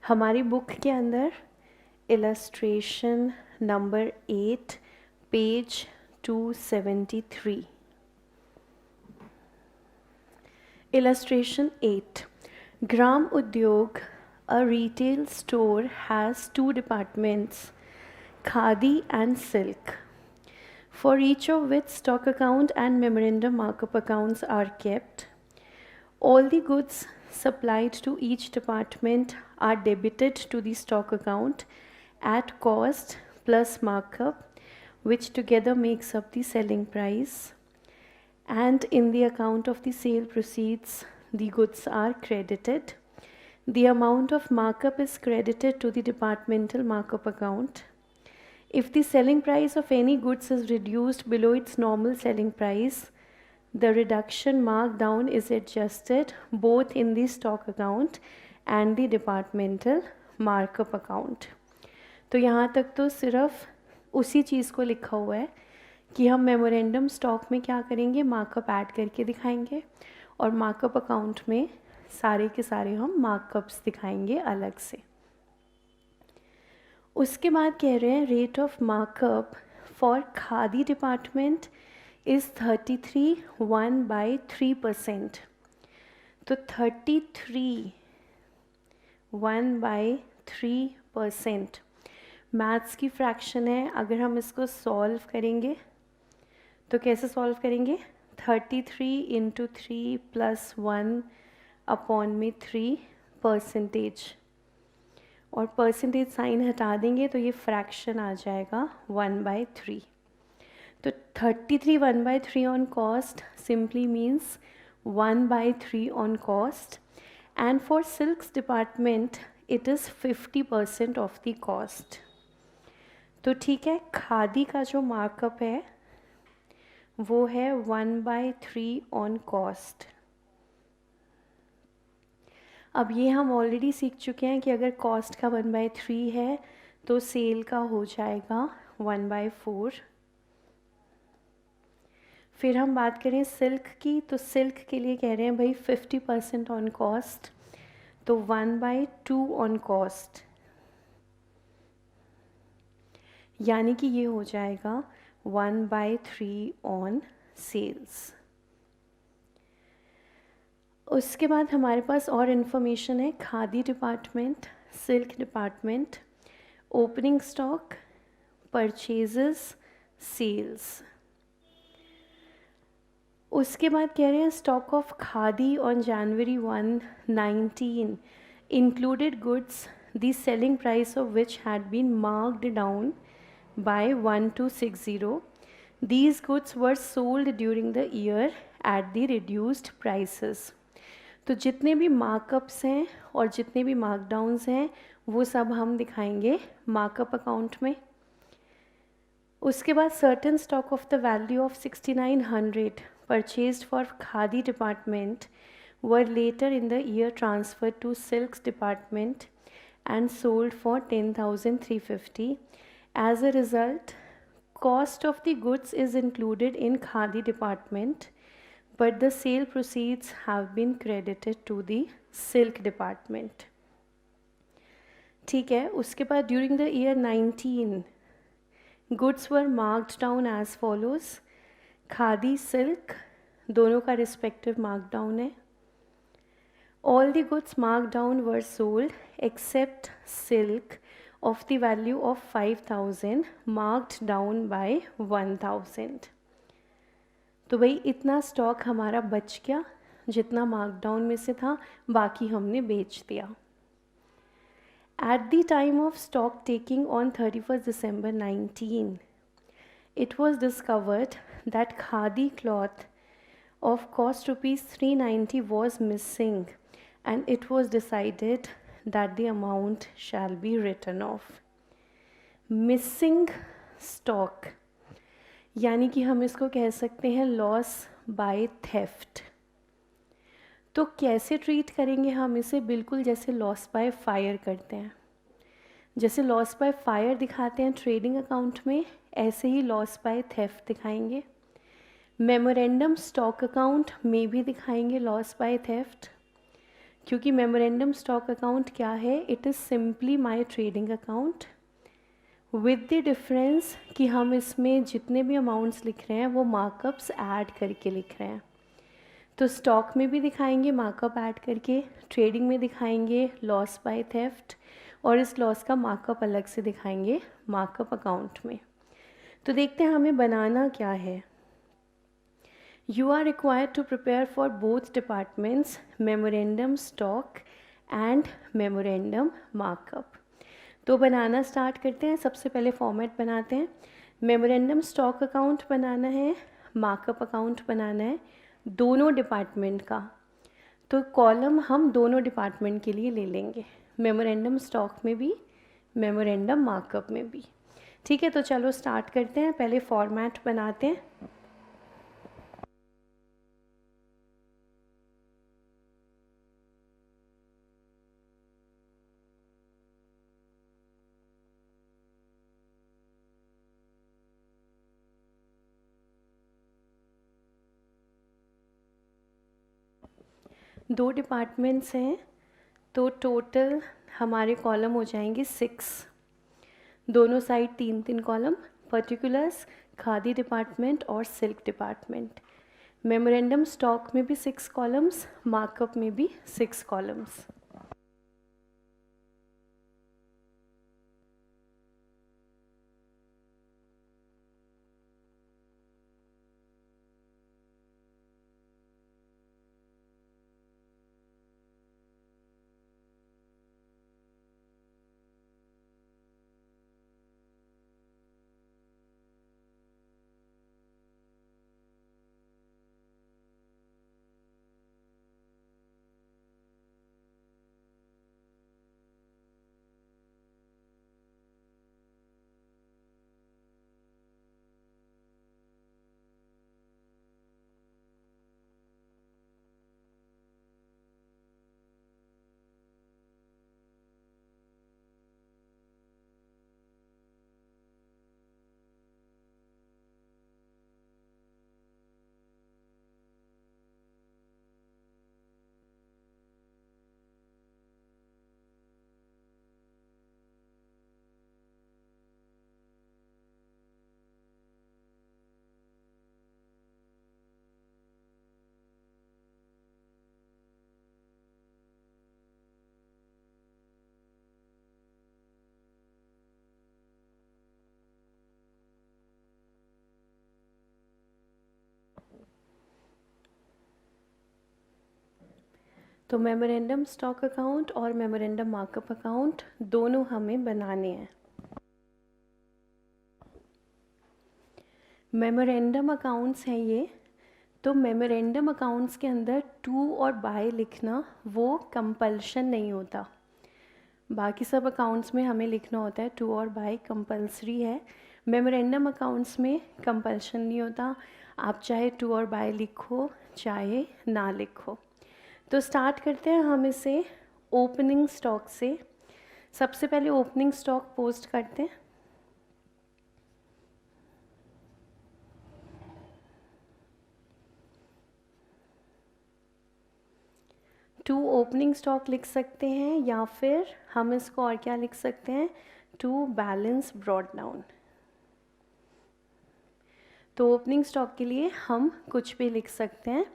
हमारी बुक के अंदर illustration number 8 page 273। Illustration 8. Gram Udyog, a retail store, has two departments, Khadi and Silk, for each of which stock account and memorandum markup accounts are kept. All the goods supplied to each department are debited to the stock account at cost plus markup, which together makes up the selling price. And in the account of the sale proceeds, the goods are credited. The amount of markup is credited to the departmental markup account. If the selling price of any goods is reduced below its normal selling price, the reduction marked down is adjusted both in the stock account and the departmental markup account. तो यहाँ तक तो सिर्फ उसी चीज़ को लिखा हुआ है कि हम मेमोरेंडम स्टॉक में क्या करेंगे, मार्कअप ऐड करके दिखाएंगे और मार्कअप अकाउंट में सारे के सारे हम मार्कअप्स दिखाएंगे अलग से। उसके बाद कह रहे हैं rate of markup for khadi department is 33 तो 33 1/3%। मैथ्स की फ्रैक्शन है, अगर हम इसको सॉल्व करेंगे तो कैसे सॉल्व करेंगे, 33 × 3 + 1/3 और परसेंटेज साइन हटा देंगे तो ये फ्रैक्शन आ जाएगा 1/3। तो 33 1/3 on cost simply means 1/3 on cost, and for silks department it is 50% of the cost. तो ठीक है, खादी का जो मार्कअप है वो है 1/3 ऑन कॉस्ट। अब ये हम ऑलरेडी सीख चुके हैं कि अगर कॉस्ट का 1/3 है तो सेल का हो जाएगा 1/4। फिर हम बात करें सिल्क की, तो सिल्क के लिए कह रहे हैं भाई 50% ऑन कॉस्ट, तो 1/2 ऑन कॉस्ट, यानी कि ये हो जाएगा 1/3 ऑन सेल्स। उसके बाद हमारे पास और इन्फॉर्मेशन है khadi department, silk department, opening stock, purchases, sales. उसके बाद कह रहे हैं stock of khadi on January 1, 19 included goods the selling price of which had been marked down by 1260. These goods were sold during the year at the reduced prices. तो जितने भी markups हैं और जितने भी मार्कडाउन्स हैं वो सब हम दिखाएंगे मार्कअप अकाउंट में। उसके बाद certain stock of the value of 6900 purchased for khadi department were later in the year transferred to silks department and sold for 10,350. As a result, cost of the goods is included in Khadi department, but the sale proceeds have been credited to the silk department. ठीक है, उसके बाद during the year 19 goods were marked down as follows. Khadi, silk दोनों का respective markdown है। All the goods marked down were sold except silk of the value of 5,000 marked down by 1,000. तो भाई इतना स्टॉक हमारा बच गया, जितना मार्कडाउन में से था बाकी हमने बेच दिया। At the time of stock taking on 31st December 19, it was discovered that khadi cloth of cost rupees 390 was missing, and it was decided that the amount shall be written off. Missing stock यानी कि हम इसको कह सकते हैं loss by theft. तो कैसे treat करेंगे हम इसे, बिल्कुल जैसे लॉस बाय फायर करते हैं। जैसे लॉस बाय फायर दिखाते हैं ट्रेडिंग अकाउंट में, ऐसे ही लॉस बाय थेफ्ट दिखाएंगे। मेमोरेंडम स्टॉक अकाउंट में भी दिखाएंगे लॉस बाय थेफ्ट। क्योंकि मेमोरेंडम स्टॉक अकाउंट क्या है, it is simply my trading account with the difference कि हम इसमें जितने भी अमाउंट्स लिख रहे हैं वो मार्कअप्स ऐड करके लिख रहे हैं। तो स्टॉक में भी दिखाएंगे मार्कअप ऐड करके, ट्रेडिंग में दिखाएंगे लॉस बाय थेफ्ट, और इस लॉस का मार्कअप अलग से दिखाएंगे मार्कअप अकाउंट में। तो देखते हैं हमें बनाना क्या है। You are required to prepare for both departments memorandum stock and memorandum markup। तो बनाना स्टार्ट करते हैं। सबसे पहले फॉर्मेट बनाते हैं। मेमोरेंडम स्टॉक अकाउंट बनाना है, मार्कअप अकाउंट बनाना है, दोनों डिपार्टमेंट का। तो कॉलम हम दोनों डिपार्टमेंट के लिए ले लेंगे, मेमोरेंडम स्टॉक में भी, मेमोरेंडम मार्कअप में भी। ठीक है, तो चलो स्टार्ट करते हैं। पहले फॉर्मेट बनाते हैं। दो डिपार्टमेंट्स हैं तो टोटल हमारे कॉलम हो जाएंगे 6, दोनों side 3-3 column, particulars, khadi department और सिल्क डिपार्टमेंट। मेमोरेंडम स्टॉक में भी 6 कॉलम्स, मार्कअप में भी 6 कॉलम्स। तो मेमोरेंडम स्टॉक अकाउंट और मेमोरेंडम मार्कअप अकाउंट दोनों हमें बनाने हैं। मेमोरेंडम अकाउंट्स हैं ये। तो मेमोरेंडम अकाउंट्स के अंदर टू और बाय लिखना वो कंपल्शन नहीं होता। बाकी सब अकाउंट्स में हमें लिखना होता है, टू और बाय कंपल्सरी है। मेमोरेंडम अकाउंट्स में कंपल्शन नहीं होता, आप चाहे टू और बाय लिखो चाहे ना लिखो। तो स्टार्ट करते हैं हम इसे ओपनिंग स्टॉक से। सबसे पहले ओपनिंग स्टॉक पोस्ट करते हैं। टू ओपनिंग स्टॉक लिख सकते हैं या फिर हम इसको और क्या लिख सकते हैं, टू बैलेंस ब्रॉट डाउन। तो ओपनिंग स्टॉक के लिए हम कुछ भी लिख सकते हैं।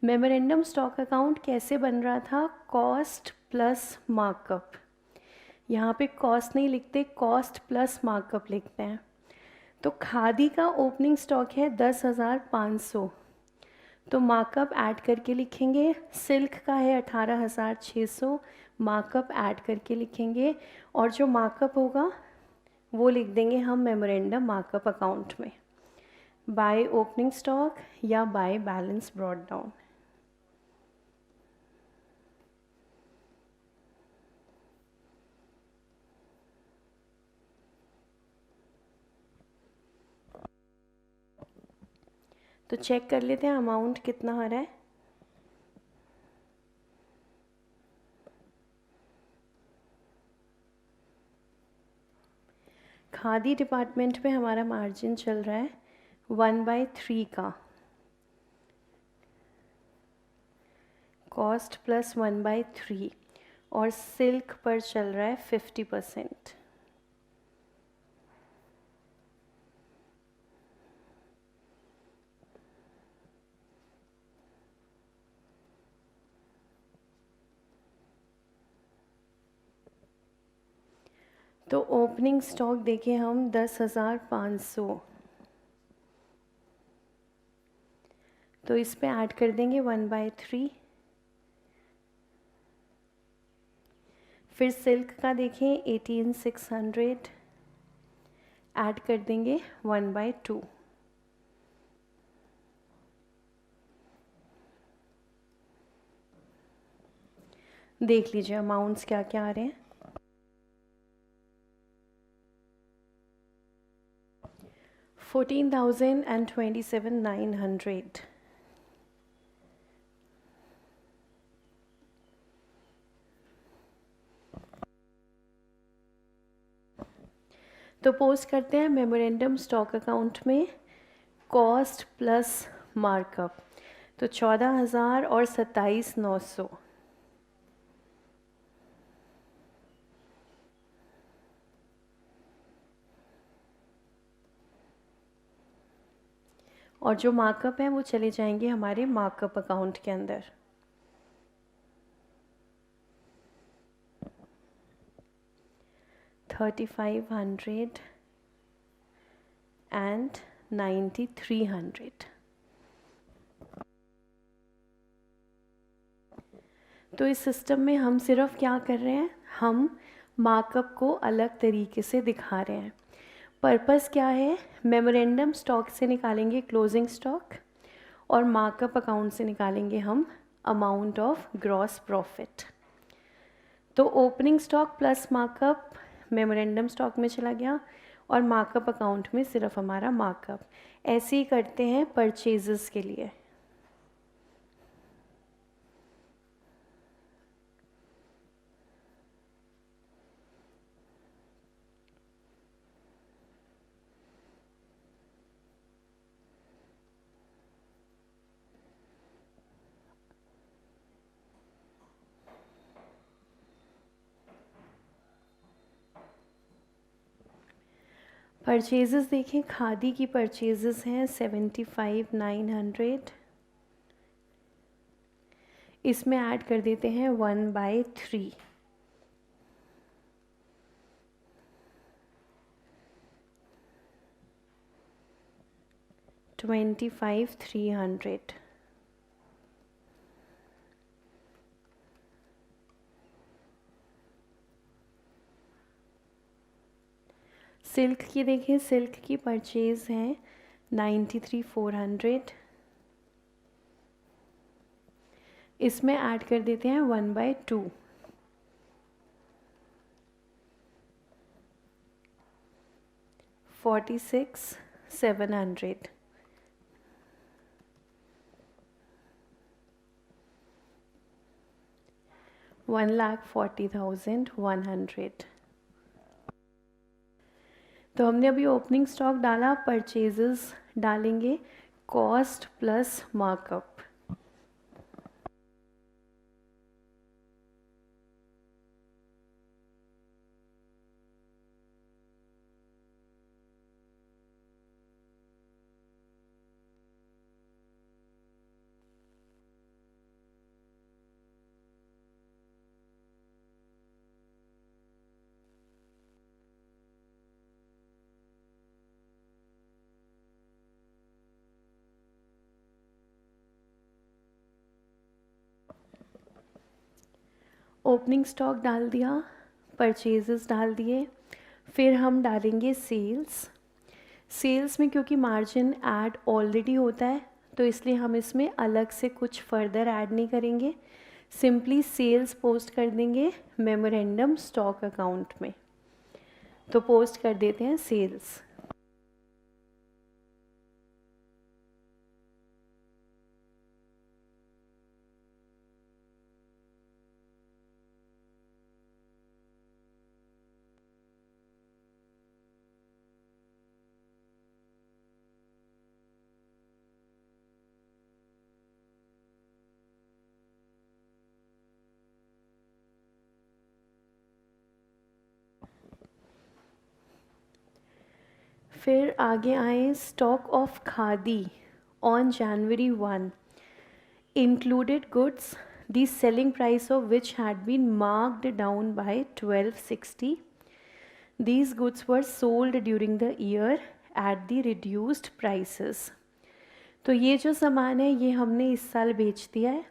मेमोरेंडम स्टॉक अकाउंट कैसे बन रहा था, कॉस्ट प्लस मार्कअप। यहाँ पे कॉस्ट नहीं लिखते, कॉस्ट प्लस मार्कअप लिखते हैं। तो खादी का ओपनिंग स्टॉक है 10,500, तो मार्कअप ऐड करके लिखेंगे। सिल्क का है 18,600, मार्कअप ऐड करके लिखेंगे। और जो मार्कअप होगा वो लिख देंगे हम मेमोरेंडम मार्कअप अकाउंट में, बाय ओपनिंग स्टॉक या बाय बैलेंस ब्रॉट डाउन। तो चेक कर लेते हैं अमाउंट कितना आ रहा है। खादी डिपार्टमेंट में हमारा मार्जिन चल रहा है 1/3 का। कॉस्ट प्लस 1/3 और सिल्क पर चल रहा है 50%। तो ओपनिंग स्टॉक देखें हम 10,500, तो इस पे ऐड कर देंगे 1/3। फिर सिल्क का देखें 18,600, ऐड कर देंगे 1/2। देख लीजिए अमाउंट्स क्या क्या आ रहे हैं। 14,027,900। तो पोस्ट करते हैं मेमोरेंडम स्टॉक अकाउंट में कॉस्ट प्लस मार्कअप, तो 14,000 और 27,900। और जो मार्कअप है वो चले जाएंगे हमारे मार्कअप अकाउंट के अंदर। $3,500 and $9,300। तो इस सिस्टम में हम सिर्फ क्या कर रहे हैं, हम मार्कअप को अलग तरीके से दिखा रहे हैं। पर्पस क्या है, मेमोरेंडम स्टॉक से निकालेंगे क्लोजिंग स्टॉक और मार्कअप अकाउंट से निकालेंगे हम अमाउंट ऑफ ग्रॉस प्रॉफिट। तो opening stock plus markup memorandum stock में चला गया और मार्कअप अकाउंट में सिर्फ हमारा मार्कअप। ऐसे ही करते हैं परचेजेस के लिए। परचेजेस देखें, खादी की परचेजेस हैं 75,900। इसमें ऐड कर देते हैं 1/3। $25,300। सिल्क की देखें, सिल्क की परचेज हैं 93,400। इसमें ऐड कर देते हैं 1/2। $46,700। $1,40,100। तो हमने अभी ओपनिंग स्टॉक डाला, परचेजेस डालेंगे cost plus markup. Opening stock डाल दिया, परचेजेस डाल दिए, फिर हम डालेंगे सेल्स। सेल्स में क्योंकि मार्जिन ऐड ऑलरेडी होता है तो इसलिए हम इसमें अलग से कुछ फर्दर ऐड नहीं करेंगे, सिंपली सेल्स पोस्ट कर देंगे मेमोरेंडम स्टॉक अकाउंट में। तो पोस्ट कर देते हैं सेल्स। फिर आगे आए, stock of khadi on January 1 included goods the selling price of which had been marked down by 1260. These goods were sold during the year at the reduced prices. तो ये जो सामान है ये हमने इस साल बेच दिया है,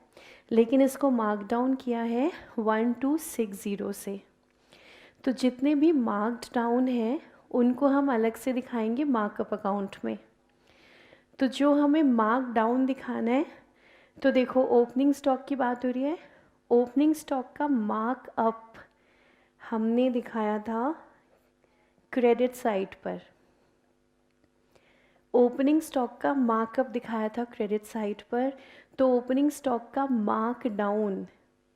लेकिन इसको मार्क डाउन किया है 1260 से। तो जितने भी मार्क्ड डाउन हैं उनको हम अलग से दिखाएंगे मार्कअप अकाउंट में। तो जो हमें मार्क डाउन दिखाना है, तो देखो ओपनिंग स्टॉक की बात हो रही है। ओपनिंग स्टॉक का मार्कअप हमने दिखाया था क्रेडिट साइड पर। ओपनिंग स्टॉक का मार्कअप दिखाया था क्रेडिट साइड पर, तो ओपनिंग स्टॉक का मार्क डाउन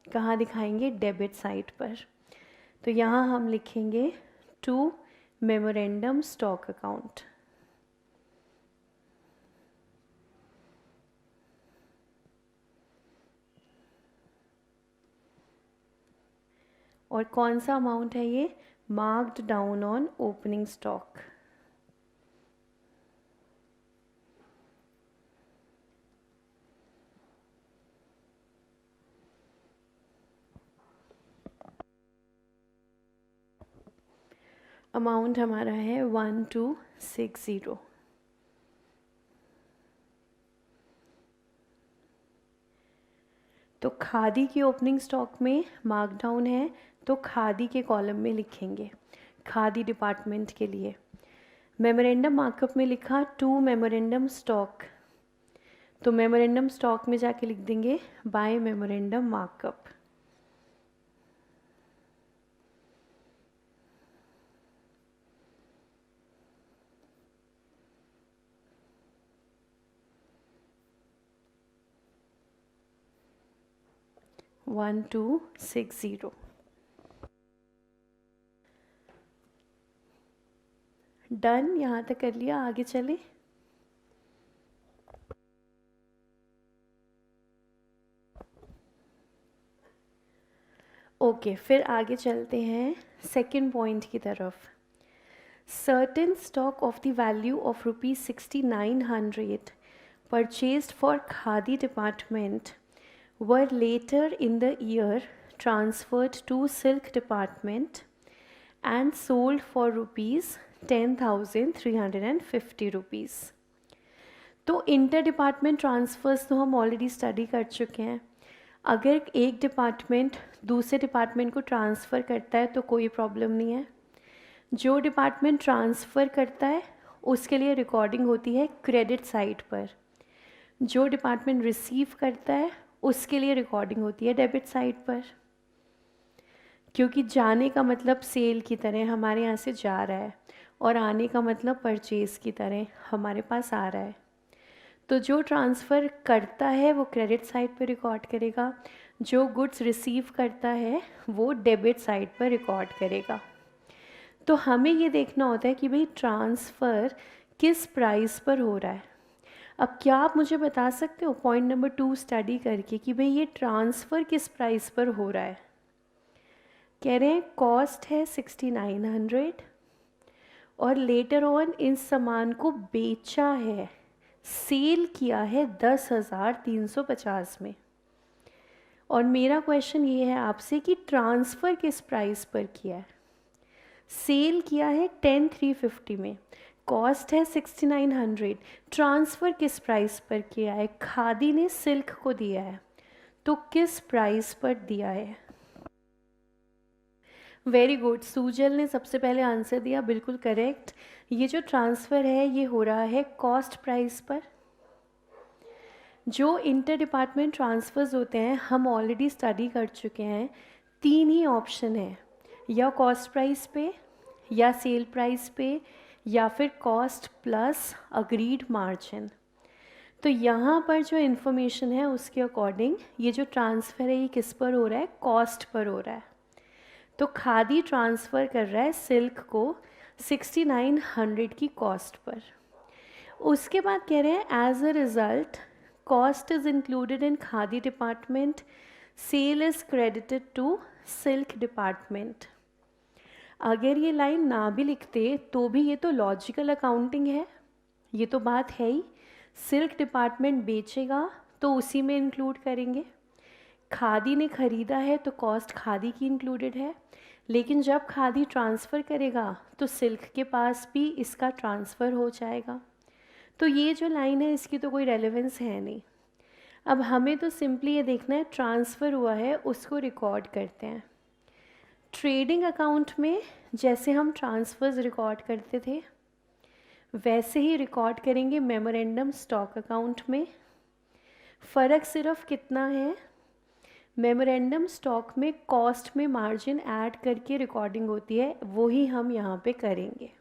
कहाँ दिखाएंगे? डेबिट साइड पर। तो यहाँ हम लिखेंगे टू मेमोरेंडम स्टॉक अकाउंट। और कौन सा अमाउंट है ये? Marked down on opening stock. Amount हमारा है 1260। तो खादी की ओपनिंग स्टॉक में मार्कडाउन है, तो खादी के कॉलम में लिखेंगे खादी डिपार्टमेंट के लिए। मेमोरेंडम मार्कअप में लिखा टू मेमोरेंडम स्टॉक, तो मेमोरेंडम स्टॉक में जाके लिख देंगे by memorandum markup. One two 60। Done, यहाँ तक कर लिया, आगे चले। ओके, फिर आगे चलते हैं सेकंड पॉइंट की तरफ। Certain stock of the value of ₹6900 purchased for khadi department were later in the year transferred to silk department and sold for ₹10,350। तो इंटर डिपार्टमेंट ट्रांसफ़र्स तो हम ऑलरेडी स्टडी कर चुके हैं। अगर एक डिपार्टमेंट दूसरे डिपार्टमेंट को ट्रांसफ़र करता है तो कोई प्रॉब्लम नहीं है। जो डिपार्टमेंट ट्रांसफ़र करता है उसके लिए रिकॉर्डिंग होती है क्रेडिट साइड पर। जो डिपार्टमेंट रिसीव करता है उसके लिए रिकॉर्डिंग होती है डेबिट साइड पर, क्योंकि जाने का मतलब सेल की तरह हमारे यहाँ से जा रहा है और आने का मतलब परचेज़ की तरह हमारे पास आ रहा है। तो जो ट्रांसफ़र करता है वो क्रेडिट साइड पर रिकॉर्ड करेगा, जो गुड्स रिसीव करता है वो डेबिट साइड पर रिकॉर्ड करेगा। तो हमें ये देखना होता है कि भाई ट्रांसफ़र किस प्राइस पर हो रहा है। अब क्या आप मुझे बता सकते हो पॉइंट नंबर 2 स्टडी करके कि भाई ये ट्रांसफ़र किस प्राइस पर हो रहा है? कह रहे हैं कॉस्ट है 6900 और लेटर ऑन इन सामान को बेचा है, सेल किया है 10,350 में। और मेरा क्वेश्चन ये है आपसे कि ट्रांसफ़र किस प्राइस पर किया है? सेल किया है 10,350 में, कॉस्ट है 6900, ट्रांसफ़र किस प्राइस पर किया है? खादी ने सिल्क को दिया है, तो किस प्राइस पर दिया है? वेरी गुड, सूजल ने सबसे पहले आंसर दिया, बिल्कुल करेक्ट। ये जो ट्रांसफ़र है ये हो रहा है कॉस्ट प्राइस पर। जो इंटर डिपार्टमेंट ट्रांसफ़र्स होते हैं हम ऑलरेडी स्टडी कर चुके हैं। 3 ही ऑप्शन है, या कॉस्ट प्राइस पे, या सेल प्राइस पे, या फिर कॉस्ट प्लस अग्रीड मार्जिन। तो यहाँ पर जो इन्फॉर्मेशन है उसके अकॉर्डिंग ये जो ट्रांसफ़र है ये किस पर हो रहा है? कॉस्ट पर हो रहा है। तो खादी ट्रांसफ़र कर रहा है सिल्क को 6900 की कॉस्ट पर। उसके बाद कह रहे हैं as a result cost is included in khadi department, sale is credited to silk department. अगर ये लाइन ना भी लिखते तो भी ये तो लॉजिकल अकाउंटिंग है, ये तो बात है ही। सिल्क डिपार्टमेंट बेचेगा तो उसी में इंक्लूड करेंगे। खादी ने ख़रीदा है तो कॉस्ट खादी की इंक्लूडेड है, लेकिन जब खादी ट्रांसफ़र करेगा तो सिल्क के पास भी इसका ट्रांसफ़र हो जाएगा। तो ये जो लाइन है इसकी तो कोई रेलेवेंस है नहीं। अब हमें तो सिंपली ये देखना है ट्रांसफ़र हुआ है उसको रिकॉर्ड करते हैं। ट्रेडिंग अकाउंट में जैसे हम ट्रांसफ़र्स रिकॉर्ड करते थे वैसे ही रिकॉर्ड करेंगे मेमोरेंडम स्टॉक अकाउंट में। फ़र्क सिर्फ कितना है, मेमोरेंडम स्टॉक में कॉस्ट में मार्जिन ऐड करके रिकॉर्डिंग होती है, वो ही हम यहाँ पे करेंगे।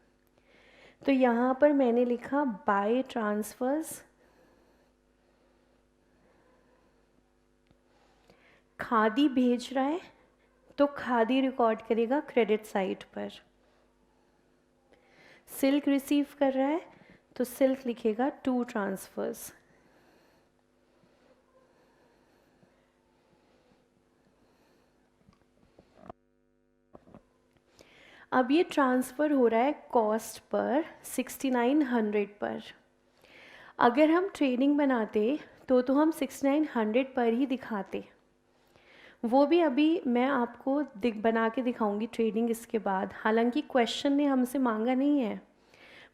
तो यहाँ पर मैंने लिखा बाय ट्रांसफर्स, खादी भेज रहा है तो खादी रिकॉर्ड करेगा क्रेडिट साइड पर। सिल्क रिसीव कर रहा है तो सिल्क लिखेगा टू ट्रांसफर्स। अब ये ट्रांसफ़र हो रहा है कॉस्ट पर 6900 पर। अगर हम ट्रेडिंग बनाते तो हम 6900 पर ही दिखाते। वो भी अभी मैं आपको बना के दिखाऊंगी ट्रेडिंग इसके बाद। हालांकि क्वेश्चन ने हमसे मांगा नहीं है,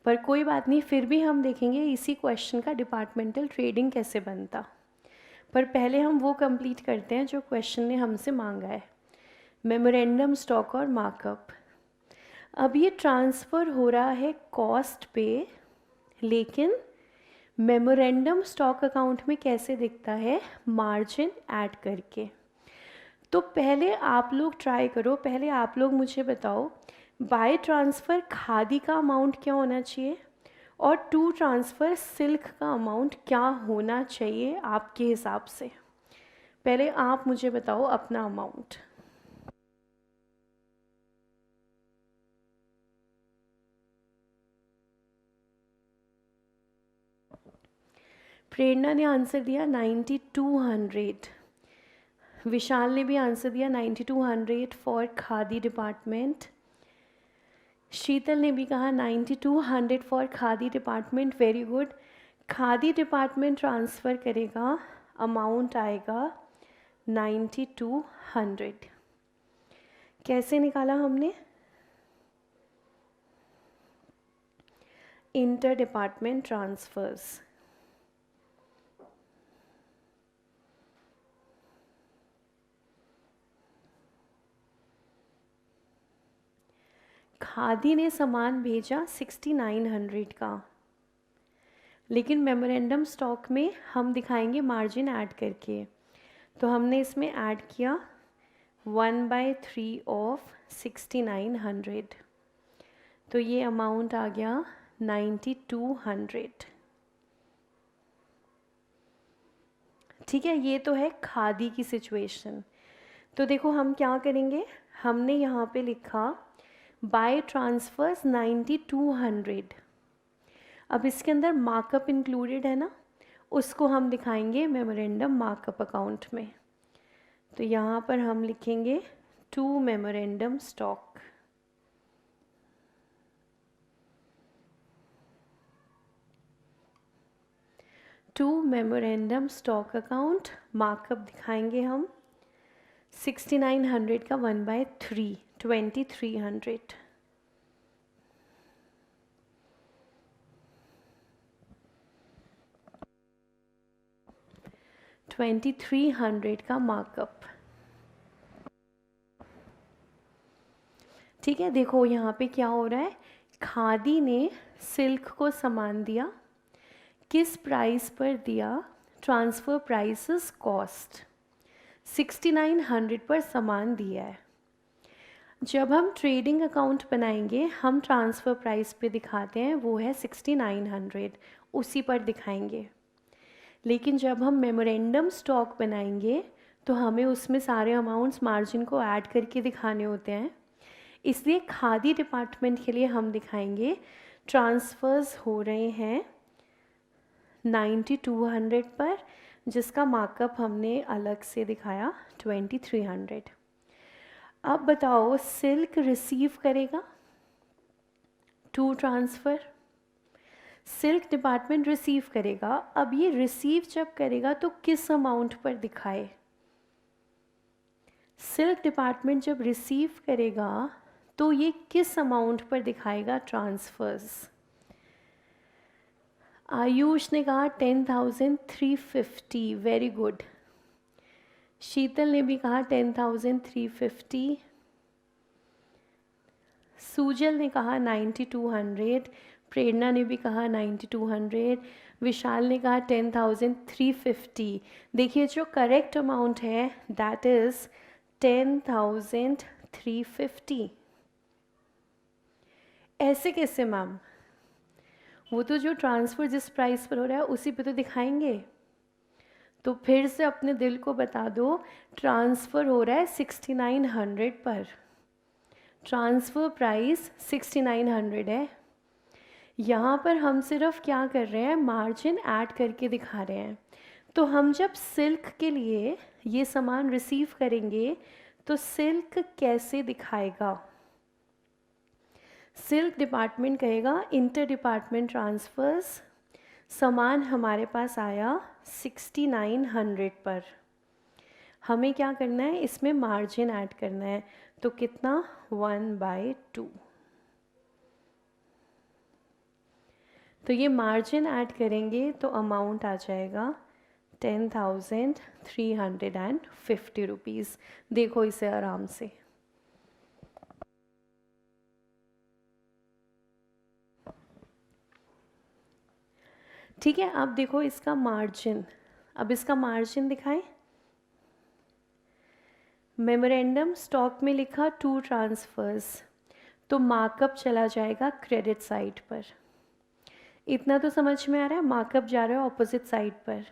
पर कोई बात नहीं, फिर भी हम देखेंगे इसी क्वेश्चन का डिपार्टमेंटल ट्रेडिंग कैसे बनता। पर पहले हम वो कंप्लीट करते हैं जो क्वेश्चन ने हमसे मांगा है, मेमोरेंडम स्टॉक और मार्कअप। अब ये ट्रांसफ़र हो रहा है कॉस्ट पे, लेकिन मेमोरेंडम स्टॉक अकाउंट में कैसे दिखता है, मार्जिन ऐड करके। तो पहले आप लोग ट्राई करो, पहले आप लोग मुझे बताओ बाय ट्रांसफ़र खादी का अमाउंट क्या होना चाहिए और टू ट्रांसफ़र सिल्क का अमाउंट क्या होना चाहिए आपके हिसाब से। पहले आप मुझे बताओ अपना अमाउंट। प्रेरणा ने आंसर दिया 9200, विशाल ने भी आंसर दिया 9200 फॉर खादी डिपार्टमेंट, शीतल ने भी कहा 9200 for khadi department. Very good. Khadi department transfer करेगा, अमाउंट आएगा 9200। कैसे निकाला हमने, इंटर डिपार्टमेंट ट्रांसफ़र्स। खादी ने सामान भेजा 6900 का, लेकिन मेमोरेंडम स्टॉक में हम दिखाएंगे मार्जिन ऐड करके। तो हमने इसमें ऐड किया 1/3 ऑफ 6900, तो ये अमाउंट आ गया 9200। ठीक है, ये तो है खादी की सिचुएशन। तो देखो हम क्या करेंगे, हमने यहाँ पे लिखा बाय ट्रांसफर्स 9200। अब इसके अंदर मार्कअप इंक्लूडेड है ना, उसको हम दिखाएंगे मेमोरेंडम मार्कअप अकाउंट में। तो यहाँ पर हम लिखेंगे to memorandum stock. To memorandum stock account, markup दिखाएंगे हम 6900 का 1/3 2300। $2300 का मार्कअप। ठीक है, देखो यहाँ पे क्या हो रहा है, खादी ने सिल्क को सामान दिया, किस प्राइस पर दिया, ट्रांसफ़र प्राइसेस कॉस्ट, 6900 पर सामान दिया है। जब हम ट्रेडिंग अकाउंट बनाएंगे हम ट्रांसफ़र प्राइस पे दिखाते हैं, वो है 6900, उसी पर दिखाएंगे। लेकिन जब हम मेमोरेंडम स्टॉक बनाएंगे तो हमें उसमें सारे अमाउंट्स मार्जिन को ऐड करके दिखाने होते हैं, इसलिए खादी डिपार्टमेंट के लिए हम दिखाएंगे ट्रांसफ़र्स हो रहे हैं 9200 पर, जिसका मार्कअप हमने अलग से दिखाया 2300। अब बताओ सिल्क रिसीव करेगा to transfer, silk department receive करेगा। अब ये रिसीव जब करेगा तो किस अमाउंट पर दिखाए? सिल्क डिपार्टमेंट जब रिसीव करेगा तो ये किस अमाउंट पर दिखाएगा ट्रांसफर्स? आयुष ने कहा 10,350, वेरी गुड। शीतल ने भी कहा 10,350। सूजल ने कहा 9,200, प्रेरणा ने भी कहा 9,200, विशाल ने कहा 10,350। देखिए जो करेक्ट अमाउंट है दैट इज़ 10,350। ऐसे कैसे मैम? वो तो जो ट्रांसफ़र जिस प्राइस पर हो रहा है उसी पे तो दिखाएंगे। तो फिर से अपने दिल को बता दो, ट्रांसफ़र हो रहा है 6,900 पर, ट्रांसफ़र प्राइस 6,900 है। यहाँ पर हम सिर्फ क्या कर रहे हैं, मार्जिन ऐड करके दिखा रहे हैं। तो हम जब सिल्क के लिए ये सामान रिसीव करेंगे तो सिल्क कैसे दिखाएगा? सिल्क डिपार्टमेंट कहेगा इंटर डिपार्टमेंट ट्रांसफ़र्स, सामान हमारे पास आया 6,900 पर, हमें क्या करना है, इसमें मार्जिन ऐड करना है। तो कितना, 1/2। तो ये मार्जिन ऐड करेंगे तो अमाउंट आ जाएगा 10,350 रुपीज़। देखो इसे आराम से। ठीक है, अब देखो इसका मार्जिन, अब इसका मार्जिन दिखाएं। मेमोरेंडम स्टॉक में लिखा 2 ट्रांसफर्स, तो मार्कअप चला जाएगा क्रेडिट साइड पर। इतना तो समझ में आ रहा है, मार्कअप जा रहा है ऑपोजिट साइड पर।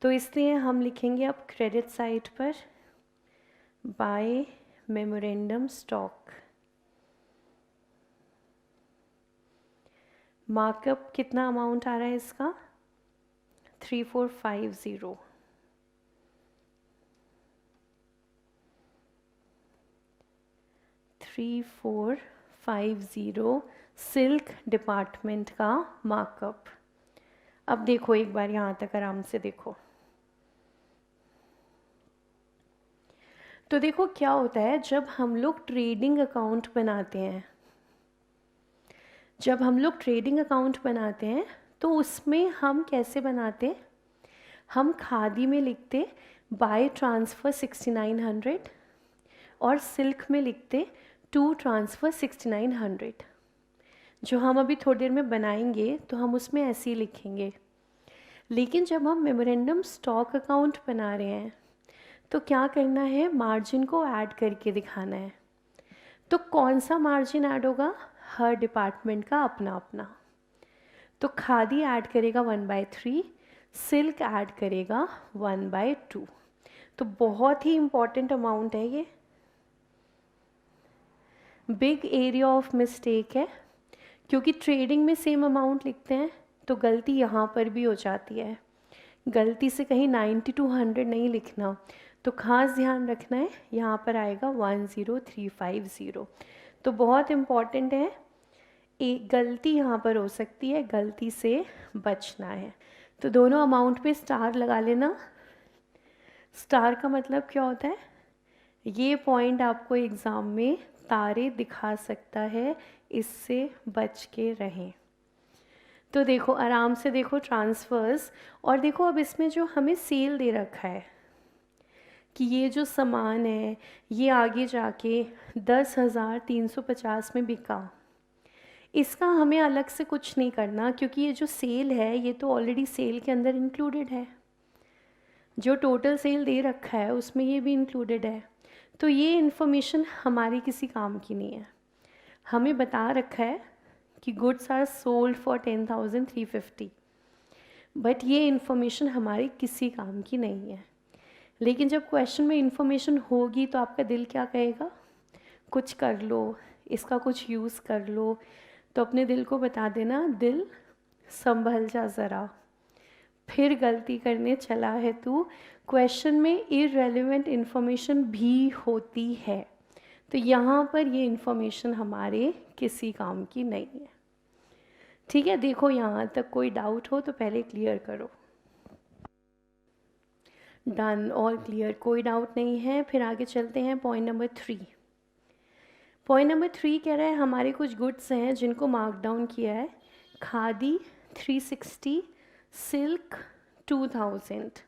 तो इसलिए हम लिखेंगे अब क्रेडिट साइड पर बाय मेमोरेंडम स्टॉक। मार्कअप कितना अमाउंट आ रहा है इसका, 3450। सिल्क डिपार्टमेंट का मार्कअप। अब देखो एक बार यहाँ तक आराम से देखो। तो देखो क्या होता है, जब हम लोग ट्रेडिंग अकाउंट बनाते हैं, जब हम लोग ट्रेडिंग अकाउंट बनाते हैं तो उसमें हम कैसे बनाते हैं, हम खादी में लिखते बाय ट्रांसफ़र 6,900 और सिल्क में लिखते टू ट्रांसफ़र 6,900। जो हम अभी थोड़ी देर में बनाएंगे तो हम उसमें ऐसे ही लिखेंगे। लेकिन जब हम मेमोरेंडम स्टॉक अकाउंट बना रहे हैं तो क्या करना है, मार्जिन को ऐड करके दिखाना है। तो कौन सा मार्जिन ऐड होगा, हर डिपार्टमेंट का अपना अपना। तो खादी ऐड करेगा 1/3, सिल्क ऐड करेगा 1/2। तो बहुत ही इम्पॉर्टेंट अमाउंट है ये, बिग एरिया ऑफ मिस्टेक है, क्योंकि ट्रेडिंग में सेम अमाउंट लिखते हैं तो गलती यहाँ पर भी हो जाती है। गलती से कहीं 9,200 नहीं लिखना, तो खास ध्यान रखना है, यहाँ पर आएगा 10350। तो बहुत इम्पॉर्टेंट है, एक गलती यहाँ पर हो सकती है, गलती से बचना है। तो दोनों अमाउंट पे स्टार लगा लेना। स्टार का मतलब क्या होता है, ये पॉइंट आपको एग्ज़ाम में तारे दिखा सकता है, इससे बच के रहें। तो देखो आराम से देखो ट्रांसफ़र्स, और देखो अब इसमें जो हमें सेल दे रखा है कि ये जो सामान है ये आगे जाके 10,350 में बिका, इसका हमें अलग से कुछ नहीं करना, क्योंकि ये जो सेल है ये तो ऑलरेडी सेल के अंदर इंक्लूडेड है। जो टोटल सेल दे रखा है उसमें ये भी इंक्लूडेड है। तो ये इन्फॉर्मेशन हमारी किसी काम की नहीं है। हमें बता रखा है कि goods are sold for 10,350, but ये इन्फॉर्मेशन हमारी किसी काम की नहीं है। लेकिन जब क्वेश्चन में इन्फॉर्मेशन होगी तो आपका दिल क्या कहेगा, कुछ कर लो, इसका कुछ यूज़ कर लो। तो अपने दिल को बता देना, दिल संभल जा ज़रा, फिर गलती करने चला है तू। क्वेश्चन में इररेलेवेंट इन्फॉर्मेशन भी होती है, तो यहाँ पर ये इन्फॉर्मेशन हमारे किसी काम की नहीं है। ठीक है, देखो यहाँ तक कोई डाउट हो तो पहले क्लियर करो। डन, ऑल क्लियर, कोई डाउट नहीं है। फिर आगे चलते हैं पॉइंट नंबर 3। पॉइंट नंबर 3 कह रहा है हमारे कुछ गुड्स हैं जिनको मार्क डाउन किया है। खादी 360, सिल्क 2000।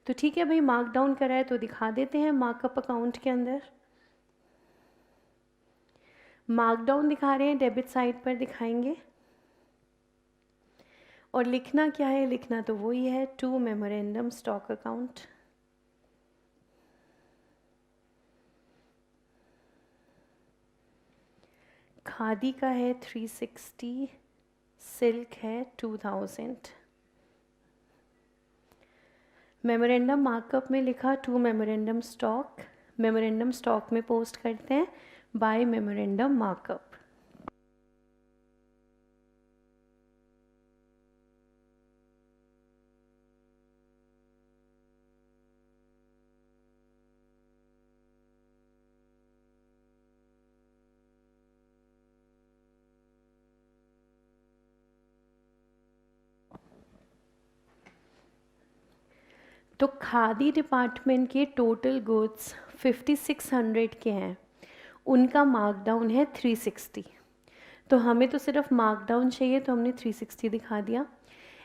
तो ठीक है भाई, मार्क डाउन करा है तो दिखा देते हैं मार्कअप अकाउंट के अंदर। मार्क डाउन दिखा रहे हैं, डेबिट साइड पर दिखाएंगे। और लिखना क्या है, लिखना तो वही है, to memorandum stock account. Khadi का है 360, सिल्क है 2000। मेमोरेंडम मार्कअप में लिखा to memorandum stock, memorandum stock में पोस्ट करते हैं बाय मेमोरेंडम मार्कअप। तो खादी डिपार्टमेंट के टोटल गुड्स 5600 के हैं, उनका मार्कडाउन है 360। तो हमें तो सिर्फ मार्कडाउन चाहिए तो हमने 360 दिखा दिया।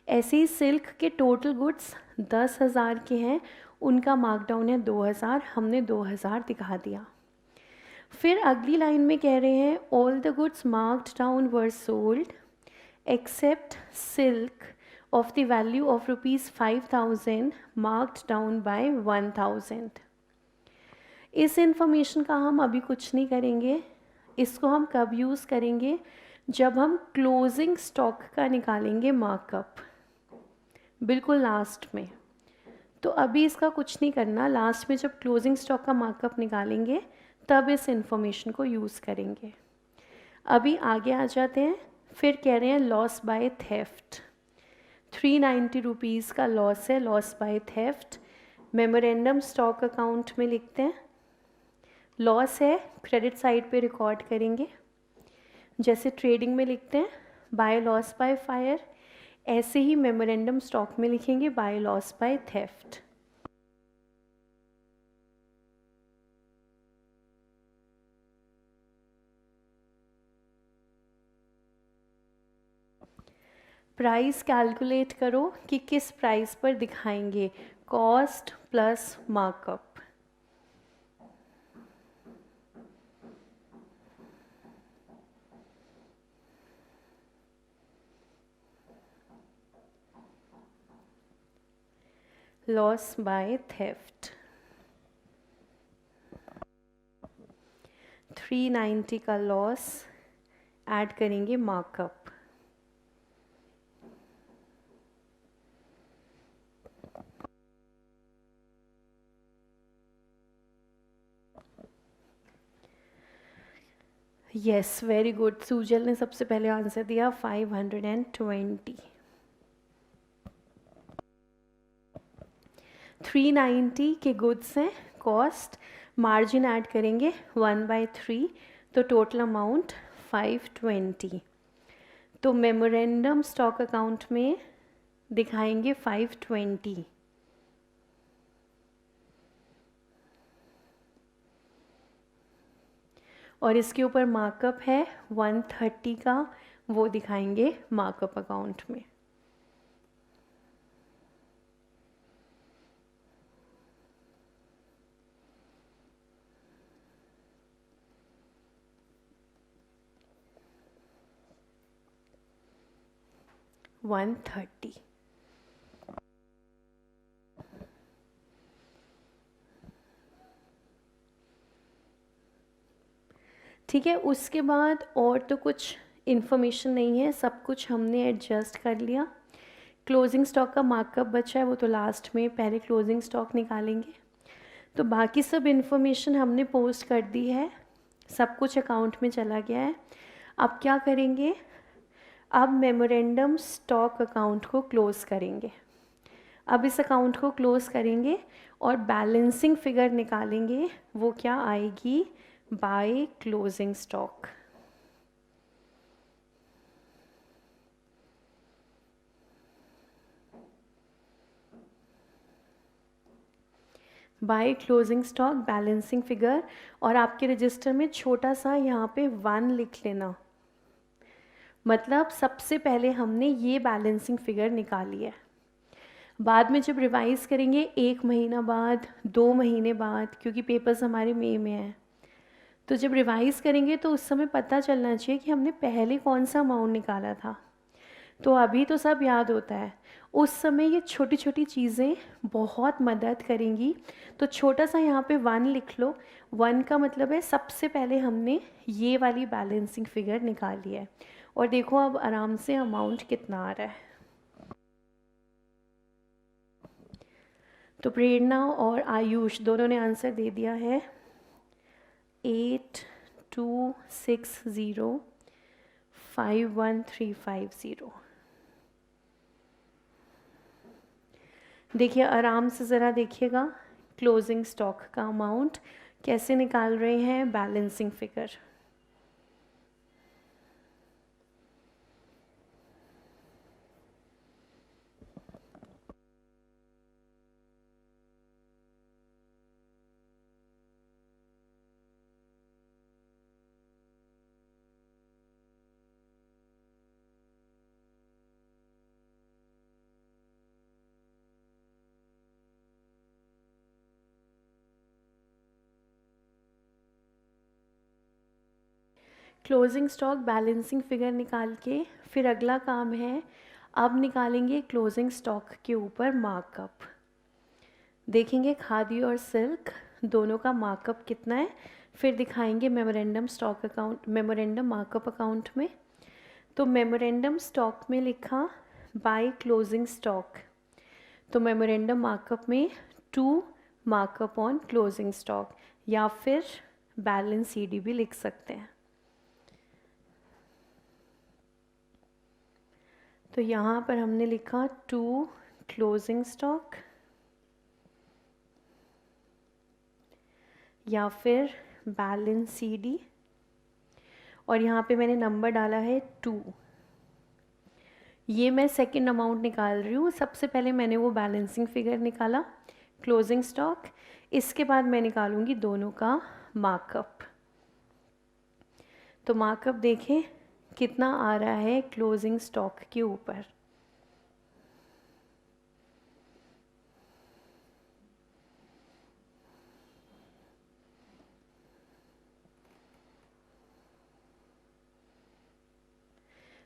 ऐसे ही सिल्क के टोटल गुड्स 10,000 के हैं, उनका मार्कडाउन है 2000, हमने 2000 दिखा दिया। फिर अगली लाइन में कह रहे हैं all the goods marked down were sold except silk of the value of rupees 5000 marked down by 1000। इस इंफॉर्मेशन का हम अभी कुछ नहीं करेंगे, इसको हम कब यूज़ करेंगे, जब हम क्लोजिंग स्टॉक का निकालेंगे मार्कअप, बिल्कुल लास्ट में। तो अभी इसका कुछ नहीं करना, लास्ट में जब क्लोजिंग स्टॉक का मार्कअप निकालेंगे तब इस इंफॉर्मेशन को यूज़ करेंगे। अभी आगे आ जाते हैं। फिर कह रहे हैं लॉस बाय थेफ्ट, 390 रुपीज़ का लॉस है, loss by theft. Memorandum stock account में लिखते हैं, लॉस है क्रेडिट साइड पे रिकॉर्ड करेंगे। जैसे ट्रेडिंग में लिखते हैं बाय लॉस बाय फायर, ऐसे ही मेमोरेंडम स्टॉक में लिखेंगे by loss by theft. Price calculate करो कि किस प्राइस पर दिखाएंगे, cost plus markup. Loss by theft 390 का लॉस, ऐड करेंगे markup. Yes, very good, Sujal ने सबसे पहले आंसर दिया 520। 390 के गुड्स हैं, कॉस्ट, मार्जिन ऐड करेंगे 1/3, तो टोटल अमाउंट 520। तो मेमोरेंडम स्टॉक अकाउंट में दिखाएंगे 520। और इसके ऊपर मार्कअप है 130 का, वो दिखाएंगे मार्कअप अकाउंट में। $130। ठीक है, उसके बाद और तो कुछ इन्फॉर्मेशन नहीं है, सब कुछ हमने एडजस्ट कर लिया। क्लोजिंग स्टॉक का मार्कअप बचा है, वो तो लास्ट में, पहले क्लोजिंग स्टॉक निकालेंगे। तो बाकी सब इन्फॉर्मेशन हमने पोस्ट कर दी है, सब कुछ अकाउंट में चला गया है। अब क्या करेंगे, अब मेमोरेंडम स्टॉक अकाउंट को क्लोज़ करेंगे। अब इस अकाउंट को क्लोज़ करेंगे और बैलेंसिंग फ़िगर निकालेंगे, वो क्या आएगी by closing stock. By closing stock balancing figure, और आपके रजिस्टर में छोटा सा यहाँ पे 1 लिख लेना, मतलब सबसे पहले हमने ये बैलेंसिंग फिगर निकाली है। बाद में जब रिवाइज करेंगे 1 महीना बाद, 2 महीने बाद, क्योंकि पेपर्स हमारे मई में हैं, तो जब रिवाइज करेंगे तो उस समय पता चलना चाहिए कि हमने पहले कौन सा अमाउंट निकाला था। तो अभी तो सब याद होता है, उस समय ये छोटी छोटी चीज़ें बहुत मदद करेंगी। तो छोटा सा यहाँ पे 1 लिख लो। 1 का मतलब है सबसे पहले हमने ये वाली बैलेंसिंग फिगर निकाली है। और देखो अब आराम से अमाउंट कितना आ रहा है। तो प्रेरणा और आयुष दोनों ने आंसर दे दिया है 826051,350। देखिए आराम से ज़रा देखिएगा क्लोजिंग स्टॉक का अमाउंट कैसे निकाल रहे हैं balancing figure. Closing stock balancing figure निकाल के फिर अगला काम है, अब निकालेंगे क्लोजिंग स्टॉक के ऊपर मार्कअप। देखेंगे खादी और सिल्क दोनों का मार्कअप कितना है, फिर दिखाएंगे memorandum stock account, memorandum markup account में। तो मेमोरेंडम स्टॉक में लिखा बाय क्लोजिंग स्टॉक, तो मेमोरेंडम मार्कअप में 2 मार्कअप ऑन क्लोजिंग स्टॉक, या फिर बैलेंस सीडी भी लिख सकते हैं। तो यहाँ पर हमने लिखा 2 क्लोजिंग स्टॉक, या फिर बैलेंस सीडी, और यहाँ पे मैंने नंबर डाला है 2। ये मैं सेकंड अमाउंट निकाल रही हूँ। सबसे पहले मैंने वो बैलेंसिंग फिगर निकाला क्लोजिंग स्टॉक, इसके बाद मैं निकालूंगी दोनों का मार्कअप। तो मार्कअप देखें कितना आ रहा है क्लोजिंग स्टॉक के ऊपर।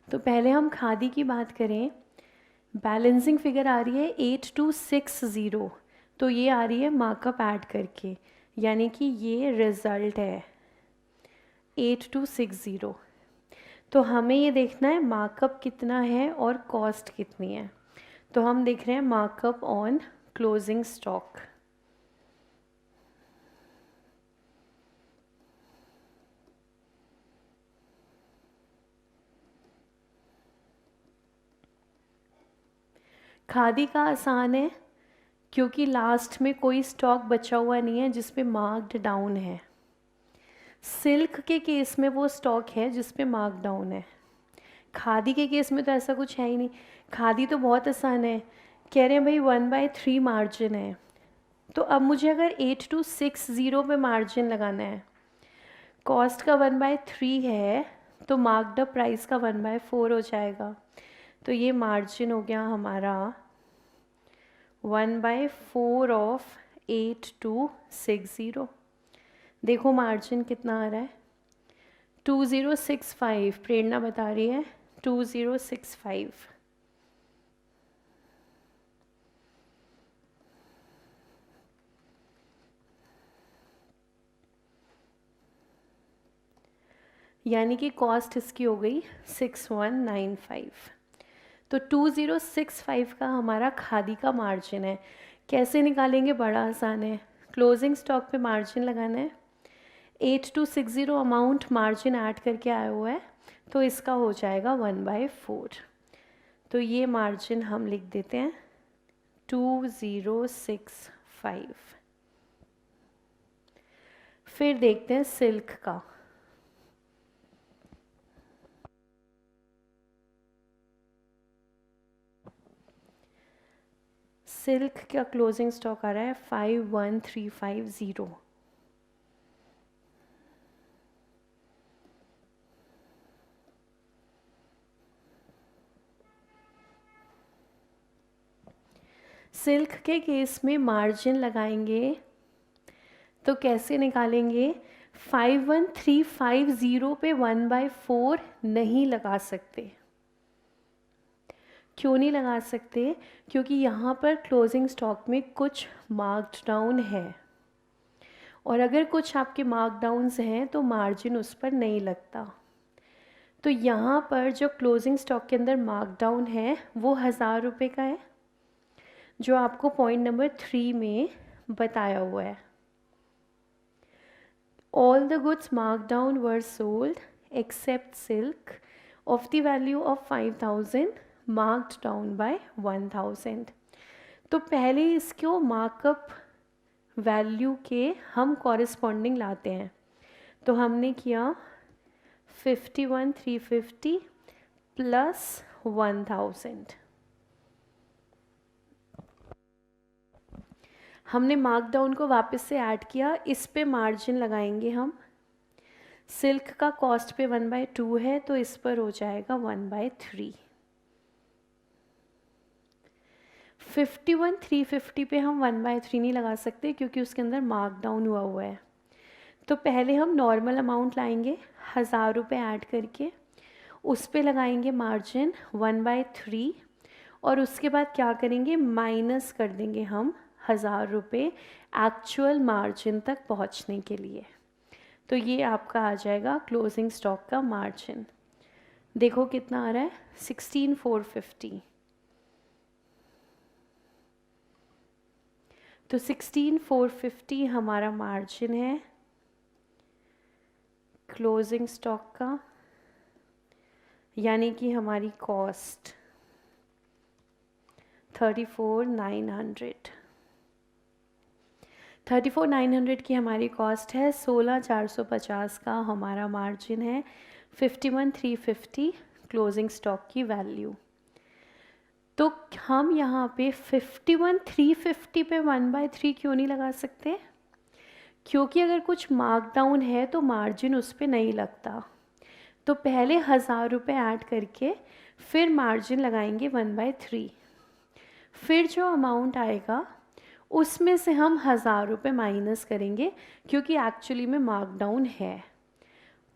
तो पहले हम खादी की बात करें, बैलेंसिंग फिगर आ रही है 8260, तो ये आ रही है मार्कअप ऐड करके, यानी कि ये रिज़ल्ट है 8260। तो हमें ये देखना है मार्कअप कितना है और कॉस्ट कितनी है। तो हम देख रहे हैं markup on closing stock. Khadi का आसान है क्योंकि लास्ट में कोई स्टॉक बचा हुआ नहीं है जिस पे मार्क्ड डाउन है। सिल्क के केस में वो स्टॉक है जिस पे मार्क डाउन है। खादी के केस में तो ऐसा कुछ है ही नहीं। खादी तो बहुत आसान है, कह रहे हैं भाई 1/3 मार्जिन है। तो अब मुझे अगर 8260 पे मार्जिन लगाना है, कॉस्ट का 1/3 है, तो मार्क्ड अप प्राइस का 1/4 हो जाएगा। तो ये मार्जिन हो गया हमारा 1/4 ऑफ 8260। देखो मार्जिन कितना आ रहा है 2065, प्रेरणा बता रही है 2065। यानी कि कॉस्ट इसकी हो गई 6195। तो 2065 का हमारा खादी का मार्जिन है। कैसे निकालेंगे, बड़ा आसान है। क्लोजिंग स्टॉक पे मार्जिन लगाना है, 8260 अमाउंट मार्जिन ऐड करके आया हुआ है, तो इसका हो जाएगा 1/4। तो ये मार्जिन हम लिख देते हैं 2065। फिर देखते हैं सिल्क का। सिल्क का क्लोजिंग स्टॉक आ रहा है 51350। सिल्क के केस में मार्जिन लगाएंगे तो कैसे निकालेंगे? 51350 पे 1/4 नहीं लगा सकते। क्यों नहीं लगा सकते? क्योंकि यहाँ पर क्लोजिंग स्टॉक में कुछ मार्क्ड डाउन है, और अगर कुछ आपके मार्क डाउन्स हैं तो मार्जिन उस पर नहीं लगता। तो यहाँ पर जो क्लोजिंग स्टॉक के अंदर मार्क डाउन है वो 1000 रुपये का है, जो आपको पॉइंट नंबर 3 में बताया हुआ है। All the goods marked down were sold except silk of the value of 5000 marked down by 1000। तो पहले इसको मार्कअप वैल्यू के हम कॉरेस्पॉन्डिंग लाते हैं। तो हमने किया 51,350 प्लस 1000। हमने मार्कडाउन को वापस से ऐड किया, इस पे मार्जिन लगाएंगे हम। सिल्क का कॉस्ट पे 1/2 है तो इस पर हो जाएगा 1/3। 51,350 पे हम 1/3 नहीं लगा सकते क्योंकि उसके अंदर मार्कडाउन हुआ है। तो पहले हम नॉर्मल अमाउंट लाएंगे 1000 रुपये ऐड करके, उस पे लगाएंगे मार्जिन 1/3, और उसके बाद क्या करेंगे, माइनस कर देंगे हम 1000 रुपये एक्चुअल मार्जिन तक पहुंचने के लिए। तो ये आपका आ जाएगा क्लोजिंग स्टॉक का मार्जिन। देखो कितना आ रहा है, 16,450। तो 16,450 हमारा मार्जिन है क्लोजिंग स्टॉक का, यानी कि हमारी कॉस्ट 34,900। 34,900 की हमारी कॉस्ट है, 16,450 का हमारा मार्जिन है, 51,350 क्लोजिंग स्टॉक की वैल्यू। तो हम यहाँ पे 51,350 पे 1/3 क्यों नहीं लगा सकते? क्योंकि अगर कुछ मार्कडाउन है तो मार्जिन उस पर नहीं लगता। तो पहले 1000 रुपये ऐड करके फिर मार्जिन लगाएंगे 1/3। फिर जो अमाउंट आएगा उसमें से हम 1000 रुपये माइनस करेंगे क्योंकि एक्चुअली में मार्कडाउन है।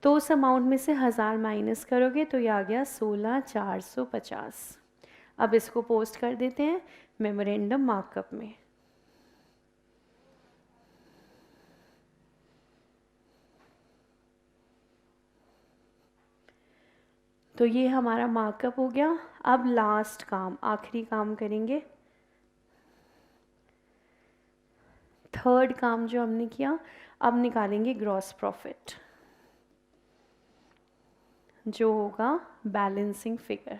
तो उस अमाउंट में से 1000 माइनस करोगे तो ये आ गया 16,450। अब इसको पोस्ट कर देते हैं मेमोरेंडम मार्कअप में। तो ये हमारा मार्कअप हो गया। अब लास्ट काम, आखिरी काम करेंगे। थर्ड काम जो हमने किया, अब निकालेंगे ग्रॉस प्रॉफिट, जो होगा बैलेंसिंग फिगर।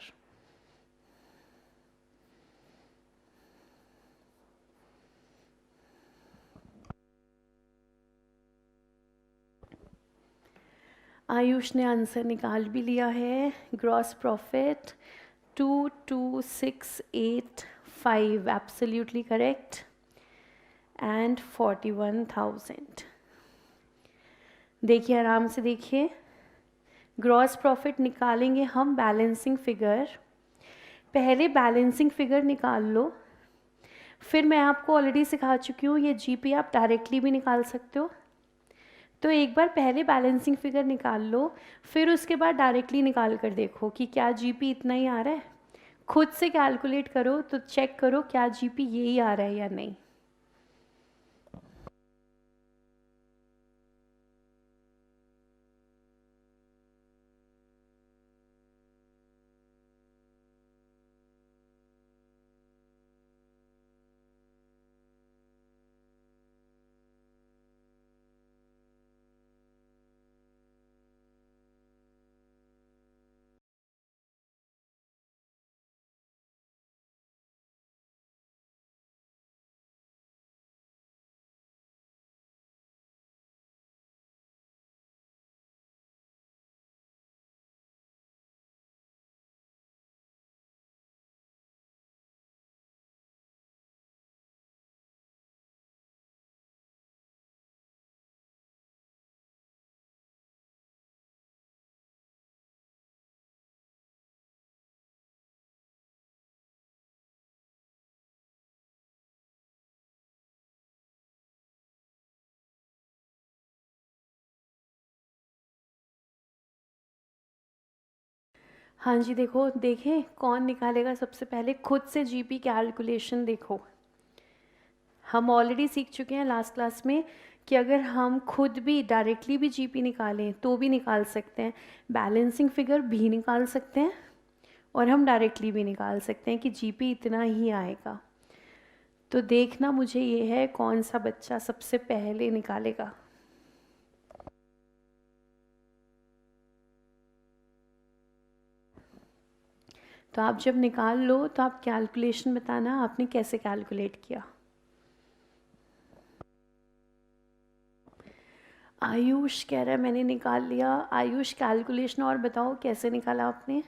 आयुष ने आंसर निकाल भी लिया है। Gross profit 22,685, absolutely correct, and 41,000। देखिए आराम से देखिए, ग्रॉस प्रॉफिट निकालेंगे हम बैलेंसिंग फिगर। पहले बैलेंसिंग फिगर निकाल लो, फिर मैं आपको ऑलरेडी सिखा चुकी हूँ ये जीपी आप डायरेक्टली भी निकाल सकते हो। तो एक बार पहले बैलेंसिंग फिगर निकाल लो, फिर उसके बाद डायरेक्टली निकाल कर देखो कि क्या जीपी इतना ही आ रहा है। खुद से कैलकुलेट करो तो चेक करो क्या जीपी यही आ रहा है या नहीं। हाँ जी, देखो देखें कौन निकालेगा सबसे पहले खुद से जीपी कैलकुलेशन। देखो हम ऑलरेडी सीख चुके हैं लास्ट क्लास में कि अगर हम खुद भी डायरेक्टली भी जीपी निकालें तो भी निकाल सकते हैं, बैलेंसिंग फिगर भी निकाल सकते हैं और हम डायरेक्टली भी निकाल सकते हैं कि जीपी इतना ही आएगा। तो देखना मुझे ये है कौन सा बच्चा सबसे पहले निकालेगा। तो आप जब निकाल लो तो आप कैलकुलेशन बताना आपने कैसे कैलकुलेट किया। आयुष कह रहा है मैंने निकाल लिया। आयुष कैलकुलेशन और बताओ कैसे निकाला आपने।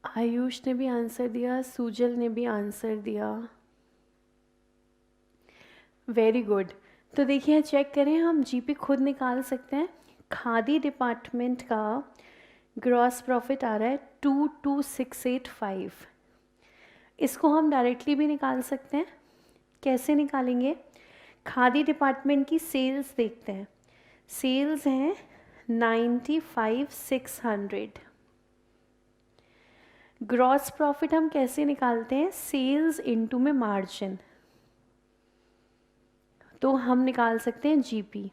आयुष ने भी आंसर दिया, सुजल ने भी आंसर दिया। Very good. तो देखिए चेक करें, हम जीपी खुद निकाल सकते हैं। खादी डिपार्टमेंट का ग्रॉस प्रॉफिट आ रहा है 22,685। इसको हम डायरेक्टली भी निकाल सकते हैं। कैसे निकालेंगे? खादी डिपार्टमेंट की सेल्स देखते हैं। सेल्स हैं 95,600। ग्रॉस प्रॉफिट हम कैसे निकालते हैं? सेल्स इनटू में मार्जिन। तो हम निकाल सकते हैं जीपी।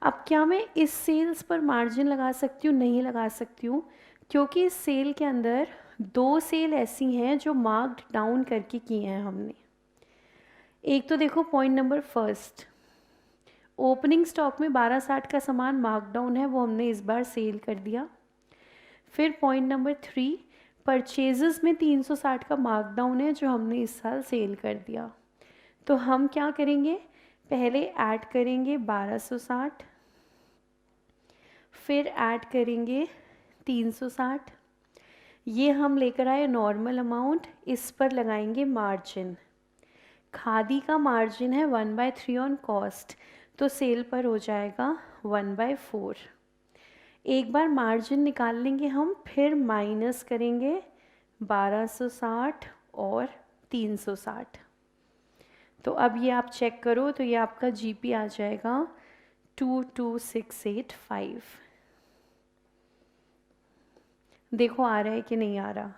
अब क्या मैं इस सेल्स पर मार्जिन लगा सकती हूँ? नहीं लगा सकती हूँ, क्योंकि इस सेल के अंदर दो सेल ऐसी हैं जो मार्क्ड डाउन करके की हैं हमने। एक तो देखो point number first, opening stock में 1260 का सामान मार्क डाउन है, वो हमने इस बार सेल कर दिया। फिर पॉइंट नंबर 3, परचेजेस में 360 का मार्क डाउन है जो हमने इस साल सेल कर दिया। तो हम क्या करेंगे? पहले ऐड करेंगे 1260, फिर ऐड करेंगे 360। ये हम लेकर आए नॉर्मल अमाउंट, इस पर लगाएंगे मार्जिन। खादी का मार्जिन है 1/3 ऑन कॉस्ट, तो सेल पर हो जाएगा 1/4। एक बार मार्जिन निकाल लेंगे हम, फिर माइनस करेंगे 1260 और 360। तो अब ये आप चेक करो तो ये आपका जीपी आ जाएगा 22,685। देखो आ रहा है कि नहीं आ रहा।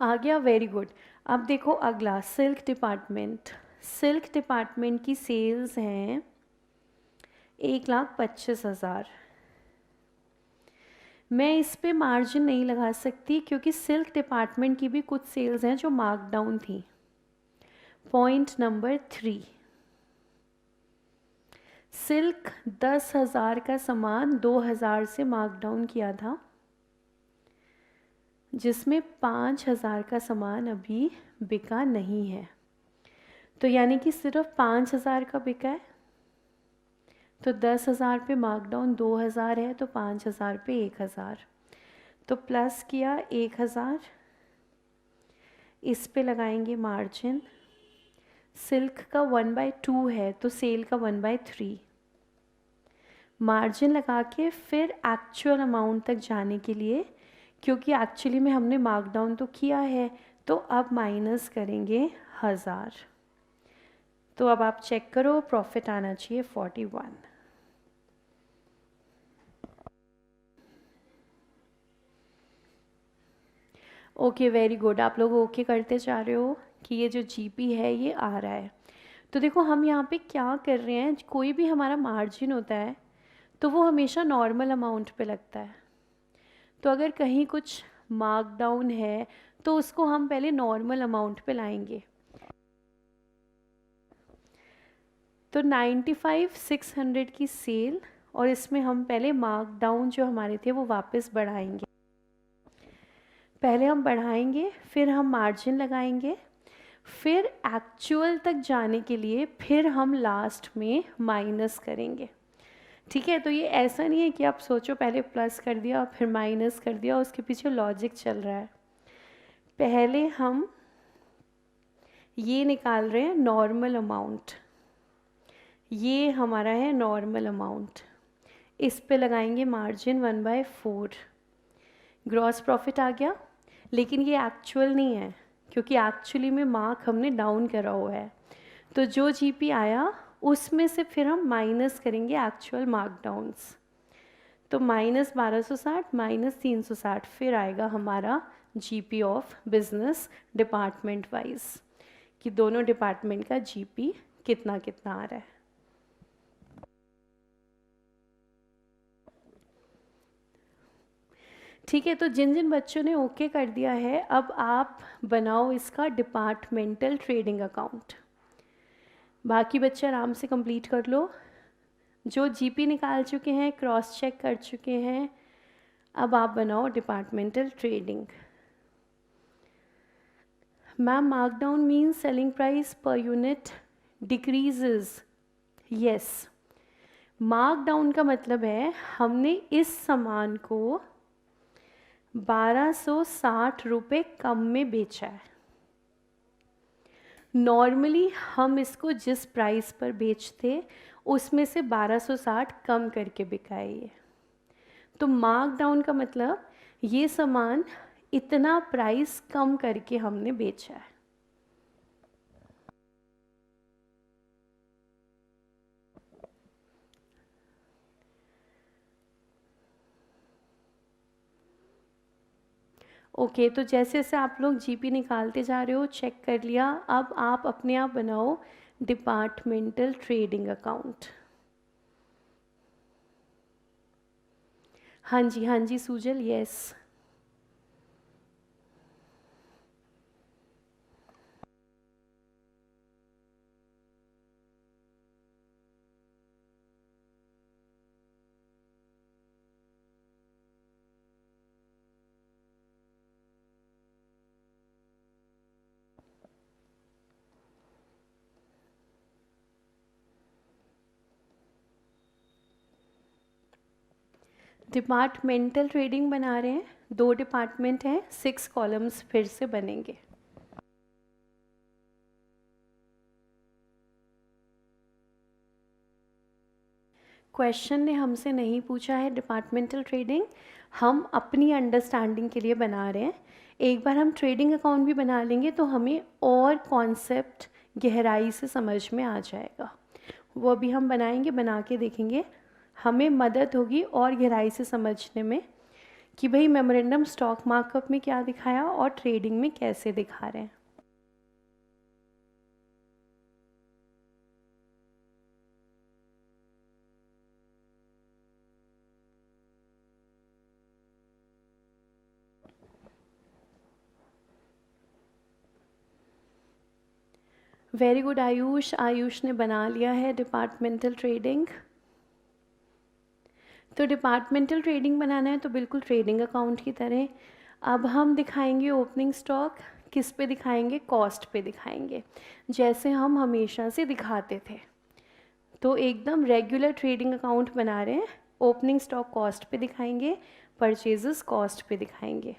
आ गया, वेरी गुड। अब देखो अगला सिल्क डिपार्टमेंट। सिल्क डिपार्टमेंट की सेल्स हैं 1,25,000। मैं इस पे मार्जिन नहीं लगा सकती क्योंकि सिल्क डिपार्टमेंट की भी कुछ सेल्स हैं जो मार्क डाउन थी। पॉइंट नंबर 3, सिल्क 10,000 का सामान 2,000 से मार्क डाउन किया था, जिसमें 5,000 का सामान अभी बिका नहीं है। तो यानी कि सिर्फ 5,000 का बिका है। तो 10,000 पे मार्कडाउन 2,000 है, तो 5,000 पे 1,000, तो प्लस किया 1,000। इस पे लगाएंगे मार्जिन। सिल्क का 1/2 है तो सेल का 1/3। मार्जिन लगा के फिर एक्चुअल अमाउंट तक जाने के लिए, क्योंकि एक्चुअली में हमने मार्कडाउन तो किया है, तो अब माइनस करेंगे 1,000। तो अब आप चेक करो, प्रॉफिट आना चाहिए 41। ओके वेरी गुड, आप लोग ओके करते जा रहे हो कि ये जो जीपी है ये आ रहा है। तो देखो हम यहाँ पे क्या कर रहे हैं, कोई भी हमारा मार्जिन होता है तो वो हमेशा नॉर्मल अमाउंट पे लगता है। तो अगर कहीं कुछ मार्क डाउन है तो उसको हम पहले नॉर्मल अमाउंट पे लाएंगे। तो 95,600 की सेल, और इसमें हम पहले मार्क डाउन जो हमारे थे वो वापस बढ़ाएंगे। पहले हम बढ़ाएंगे, फिर हम मार्जिन लगाएंगे, फिर एक्चुअल तक जाने के लिए फिर हम लास्ट में माइनस करेंगे। ठीक है, तो ये ऐसा नहीं है कि आप सोचो पहले प्लस कर दिया फिर माइनस कर दिया, उसके पीछे लॉजिक चल रहा है। पहले हम ये निकाल रहे हैं नॉर्मल अमाउंट, ये हमारा है नॉर्मल अमाउंट, इस पे लगाएंगे मार्जिन 1/4, ग्रॉस प्रॉफिट आ गया। लेकिन ये एक्चुअल नहीं है क्योंकि एक्चुअली में मार्क हमने डाउन करा हुआ है, तो जो जीपी आया उसमें से फिर हम माइनस करेंगे एक्चुअल मार्क डाउन्स। तो -1260 -360 फिर आएगा हमारा GP of business department wise, कि दोनों डिपार्टमेंट का जीपी कितना कितना आ रहा है। ठीक है, तो जिन जिन बच्चों ने ओके कर दिया है, अब आप बनाओ इसका डिपार्टमेंटल ट्रेडिंग अकाउंट। बाकी बच्चे आराम से कंप्लीट कर लो। जो जीपी निकाल चुके हैं, क्रॉस चेक कर चुके हैं, अब आप बनाओ departmental trading. Ma'am, markdown means selling price per unit decreases. Yes, markdown का मतलब है हमने इस सामान को 1260 रुपये कम में बेचा है। नॉर्मली हम इसको जिस प्राइस पर बेचते उसमें से 1260 कम करके बिका है ये। तो मार्क डाउन का मतलब ये सामान इतना प्राइस कम करके हमने बेचा है। ओके, तो जैसे जैसे आप लोग जीपी निकालते जा रहे हो, चेक कर लिया, अब आप अपने आप बनाओ डिपार्टमेंटल ट्रेडिंग अकाउंट। हाँ जी सुजल, यस। डिपार्टमेंटल ट्रेडिंग बना रहे हैं, 2 डिपार्टमेंट हैं, 6 कॉलम्स फिर से बनेंगे। क्वेश्चन ने हमसे नहीं पूछा है डिपार्टमेंटल ट्रेडिंग, हम अपनी अंडरस्टैंडिंग के लिए बना रहे हैं। एक बार हम ट्रेडिंग अकाउंट भी बना लेंगे तो हमें और कॉन्सेप्ट गहराई से समझ में आ जाएगा, वो अभी हम बनाएंगे, बना के देखेंगे, हमें मदद होगी और गहराई से समझने में कि भाई मेमोरेंडम स्टॉक मार्कअप में क्या दिखाया और ट्रेडिंग में कैसे दिखा रहे हैं। वेरी गुड आयुष, आयुष ने बना लिया है डिपार्टमेंटल ट्रेडिंग। तो डिपार्टमेंटल ट्रेडिंग बनाना है तो बिल्कुल ट्रेडिंग अकाउंट की तरह। अब हम दिखाएंगे ओपनिंग स्टॉक, किस पे दिखाएंगे, कॉस्ट पे दिखाएंगे, जैसे हम हमेशा से दिखाते थे। तो एकदम रेगुलर ट्रेडिंग अकाउंट बना रहे हैं, ओपनिंग स्टॉक कॉस्ट पे दिखाएंगे, परचेजेस कॉस्ट पे दिखाएंगे।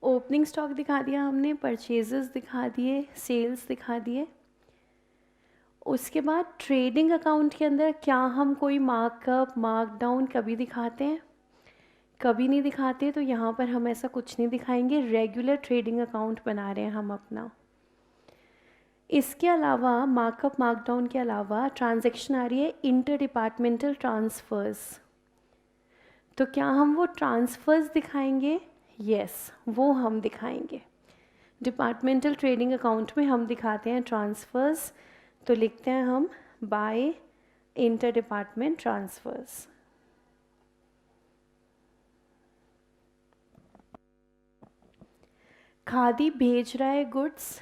ओपनिंग स्टॉक दिखा दिया हमने, परचेजेस दिखा दिए, सेल्स दिखा दिए। उसके बाद ट्रेडिंग अकाउंट के अंदर क्या हम कोई मार्कअप मार्कडाउन कभी दिखाते हैं? कभी नहीं दिखाते, तो यहाँ पर हम ऐसा कुछ नहीं दिखाएंगे, रेगुलर ट्रेडिंग अकाउंट बना रहे हैं हम अपना। इसके अलावा मार्कअप मार्कडाउन के अलावा ट्रांजैक्शन आ रही है इंटर डिपार्टमेंटल ट्रांसफ़र्स। तो क्या हम वो ट्रांसफ़र्स दिखाएंगे? यस, वो हम दिखाएंगे। डिपार्टमेंटल ट्रेडिंग अकाउंट में हम दिखाते हैं ट्रांसफ़र्स, तो लिखते हैं हम बाय इंटर डिपार्टमेंट ट्रांसफ़र्स। खादी भेज रहा है गुड्स,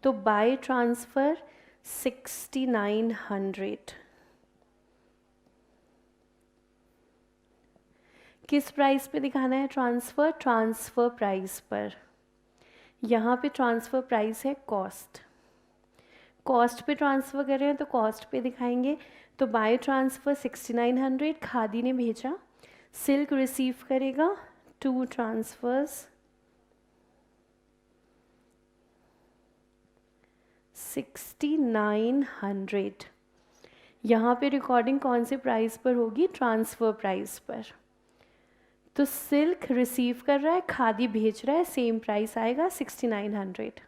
तो बाय ट्रांसफ़र 6900। किस प्राइस पे दिखाना है ट्रांसफ़र? ट्रांसफ़र प्राइस पर। यहाँ पे ट्रांसफ़र प्राइस है कॉस्ट। कॉस्ट पे ट्रांसफ़र कर रहे हैं तो कॉस्ट पे दिखाएंगे। तो बाय ट्रांसफ़र 6900 खादी ने भेजा, सिल्क रिसीव करेगा 2 ट्रांसफ़र्स 6900। यहाँ पे रिकॉर्डिंग कौन से प्राइस पर होगी? ट्रांसफ़र प्राइस पर। तो सिल्क रिसीव कर रहा है, खादी भेज रहा है, सेम प्राइस आएगा 6900।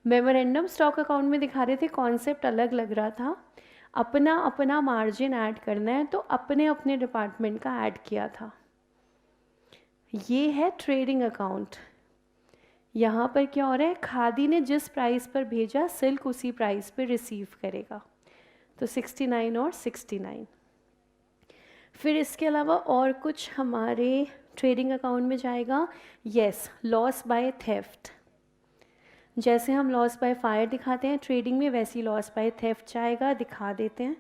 मेमोरेंडम स्टॉक अकाउंट में दिखा रहे थे, कॉन्सेप्ट अलग लग रहा था। अपना अपना मार्जिन ऐड करना है, तो अपने अपने डिपार्टमेंट का ऐड किया था। ये है ट्रेडिंग अकाउंट। यहाँ पर क्या हो रहा है? खादी ने जिस प्राइस पर भेजा, सिल्क उसी प्राइस पर रिसीव करेगा। तो 69 और 69। फिर इसके अलावा और कुछ हमारे ट्रेडिंग अकाउंट में जाएगा। Yes, loss by theft. जैसे हम लॉस बाय फायर दिखाते हैं ट्रेडिंग में, वैसी लॉस बाय थेफ्ट जाएगा, दिखा देते हैं।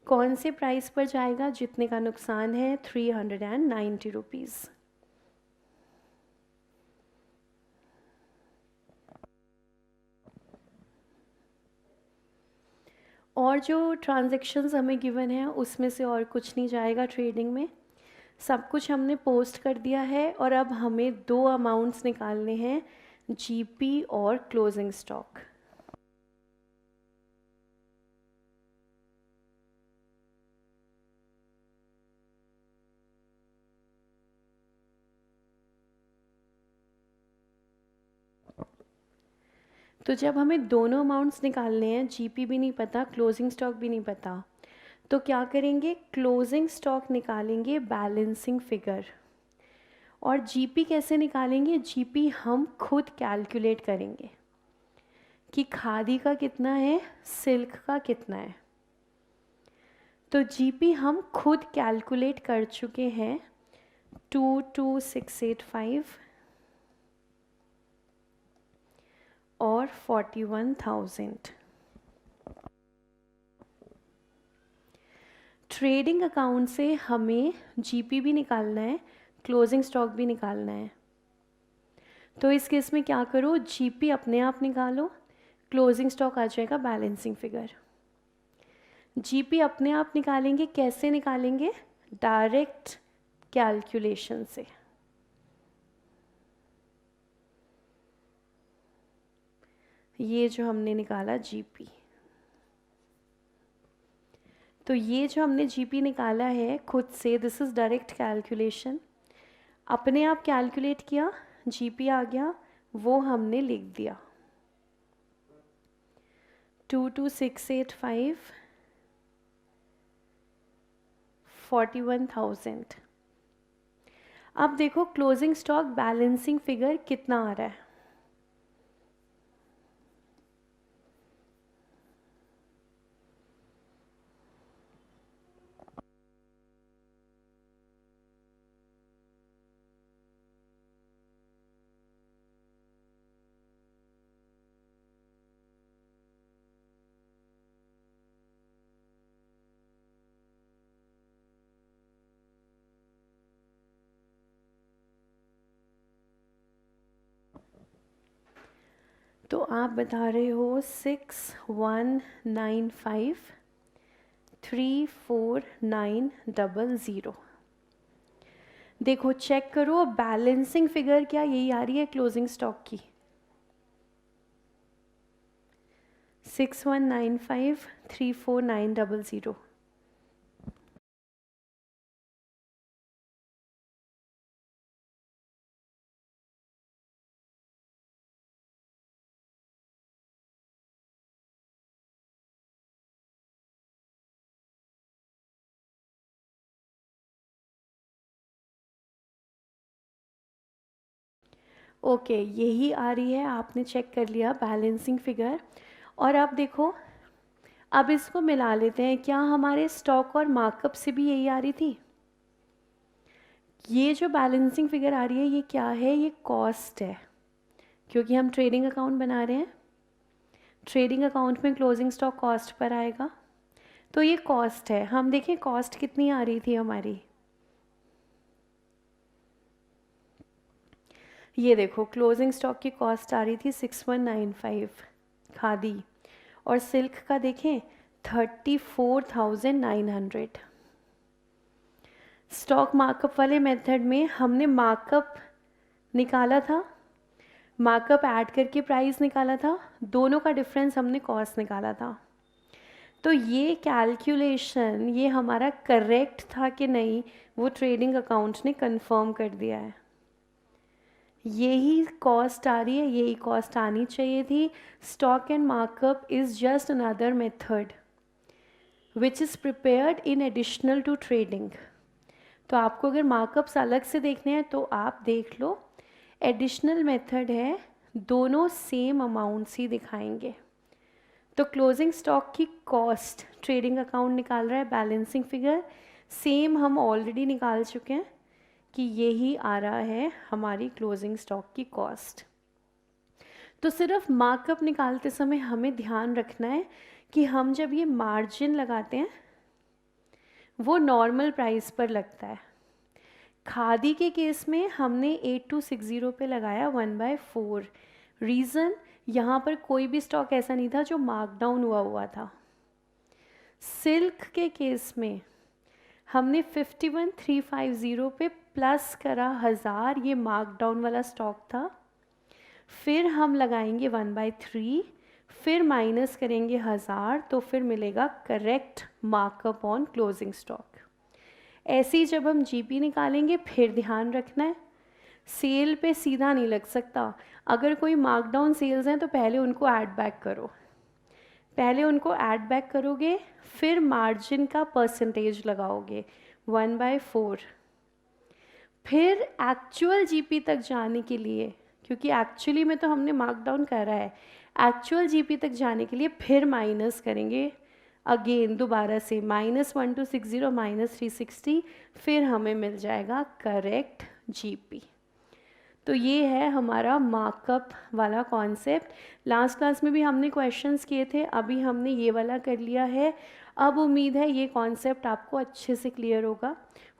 कौन से प्राइस पर जाएगा? जितने का नुकसान है 390 रुपीज़। और जो ट्रांजैक्शंस हमें गिवन है उसमें से और कुछ नहीं जाएगा ट्रेडिंग में, सब कुछ हमने पोस्ट कर दिया है। और अब हमें 2 अमाउंट्स निकालने हैं, जीपी और क्लोजिंग स्टॉक। तो जब हमें दोनों अमाउंट्स निकालने हैं, जीपी भी नहीं पता, क्लोजिंग स्टॉक भी नहीं पता, तो क्या करेंगे? क्लोजिंग स्टॉक निकालेंगे बैलेंसिंग फिगर। और जीपी कैसे निकालेंगे? जीपी हम खुद कैलकुलेट करेंगे कि खादी का कितना है, सिल्क का कितना है। तो जीपी हम खुद कैलकुलेट कर चुके हैं, 22685 और 41,000। ट्रेडिंग अकाउंट से हमें जीपी भी निकालना है, क्लोजिंग स्टॉक भी निकालना है। तो इस केस में क्या करो? जीपी अपने आप निकालो, क्लोजिंग स्टॉक आ जाएगा बैलेंसिंग फिगर। जीपी अपने आप निकालेंगे, कैसे निकालेंगे? डायरेक्ट कैलकुलेशन से। ये जो हमने निकाला जीपी, तो ये जो हमने जीपी निकाला है खुद से, दिस इज़ डायरेक्ट कैलकुलेशन। अपने आप कैलकुलेट किया, जीपी आ गया, वो हमने लिख दिया 22685 41,000। अब देखो क्लोजिंग स्टॉक बैलेंसिंग फिगर कितना आ रहा है। तो आप बता रहे हो 6195 34900। देखो चेक करो, बैलेंसिंग फिगर क्या यही आ रही है क्लोजिंग स्टॉक की? 6195,34900। ओके यही आ रही है, आपने चेक कर लिया बैलेंसिंग फिगर। और अब देखो, अब इसको मिला लेते हैं, क्या हमारे स्टॉक और मार्कअप से भी यही आ रही थी? ये जो बैलेंसिंग फिगर आ रही है ये क्या है? ये कॉस्ट है, क्योंकि हम ट्रेडिंग अकाउंट बना रहे हैं। ट्रेडिंग अकाउंट में क्लोजिंग स्टॉक कॉस्ट पर आएगा, तो ये कॉस्ट है। हम देखें कॉस्ट कितनी आ रही थी हमारी, ये देखो क्लोजिंग स्टॉक की कॉस्ट आ रही थी 6195 खादी, और सिल्क का देखें 34,900। स्टॉक मार्कअप वाले मेथड में हमने मार्कअप निकाला था, मार्कअप ऐड करके प्राइस निकाला था, दोनों का डिफरेंस हमने कॉस्ट निकाला था। तो ये कैलकुलेशन ये हमारा करेक्ट था कि नहीं, वो ट्रेडिंग अकाउंट ने कंफर्म कर दिया है। यही कॉस्ट आ रही है, यही कॉस्ट आनी चाहिए थी। Stock and markup is just another method which is prepared in additional to trading. तो आपको अगर मार्कअप्स अलग से देखने हैं तो आप देख लो, एडिशनल मेथड है, दोनों सेम अमाउंट्स ही दिखाएंगे। तो क्लोजिंग स्टॉक की कॉस्ट ट्रेडिंग अकाउंट निकाल रहा है, बैलेंसिंग फिगर सेम हम ऑलरेडी निकाल चुके हैं कि यही आ रहा है हमारी क्लोजिंग स्टॉक की कॉस्ट। तो सिर्फ मार्कअप निकालते समय हमें ध्यान रखना है कि हम जब ये मार्जिन लगाते हैं वो नॉर्मल प्राइस पर लगता है। खादी के केस में हमने 8260 पे लगाया 1/4। रीज़न, यहाँ पर कोई भी स्टॉक ऐसा नहीं था जो मार्कडाउन हुआ था। सिल्क के केस में हमने 51,350 पे प्लस करा 1000, ये मार्कडाउन वाला स्टॉक था। फिर हम लगाएंगे 1/3, फिर माइनस करेंगे 1000, तो फिर मिलेगा correct markup on closing stock. ऐसे ही जब हम जीपी निकालेंगे फिर ध्यान रखना है, सेल पे सीधा नहीं लग सकता। अगर कोई मार्कडाउन सेल्स हैं तो पहले उनको ऐड बैक करो, पहले उनको ऐड बैक करोगे फिर मार्जिन का परसेंटेज लगाओगे 1/4। फिर एक्चुअल जीपी तक जाने के लिए, क्योंकि एक्चुअली में तो हमने मार्कडाउन करा है, एक्चुअल जीपी तक जाने के लिए फिर माइनस करेंगे अगेन दोबारा से -1260 -360, फिर हमें मिल जाएगा करेक्ट जीपी। तो ये है हमारा मार्कअप वाला कॉन्सेप्ट। लास्ट क्लास में भी हमने क्वेश्चंस किए थे, अभी हमने ये वाला कर लिया है। अब उम्मीद है ये कॉन्सेप्ट आपको अच्छे से क्लियर होगा।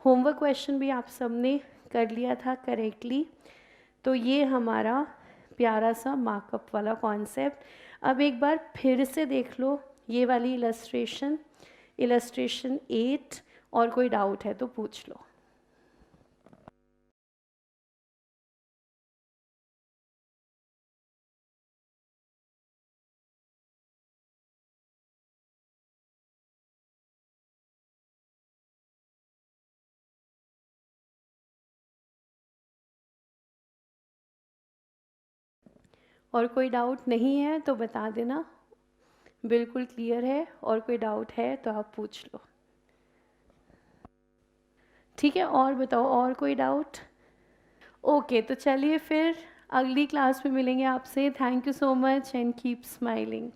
होमवर्क क्वेश्चन भी आप सबने कर लिया था करेक्टली। तो ये हमारा प्यारा सा मार्कअप वाला कॉन्सेप्ट। अब एक बार फिर से देख लो ये वाली इलस्ट्रेशन 8, और कोई डाउट है तो पूछ लो। और कोई डाउट नहीं है तो बता देना, बिल्कुल क्लियर है। और कोई डाउट है तो आप पूछ लो, ठीक है? और बताओ, और कोई डाउट? ओके, तो चलिए फिर अगली क्लास में मिलेंगे आपसे। Thank you so much and keep smiling.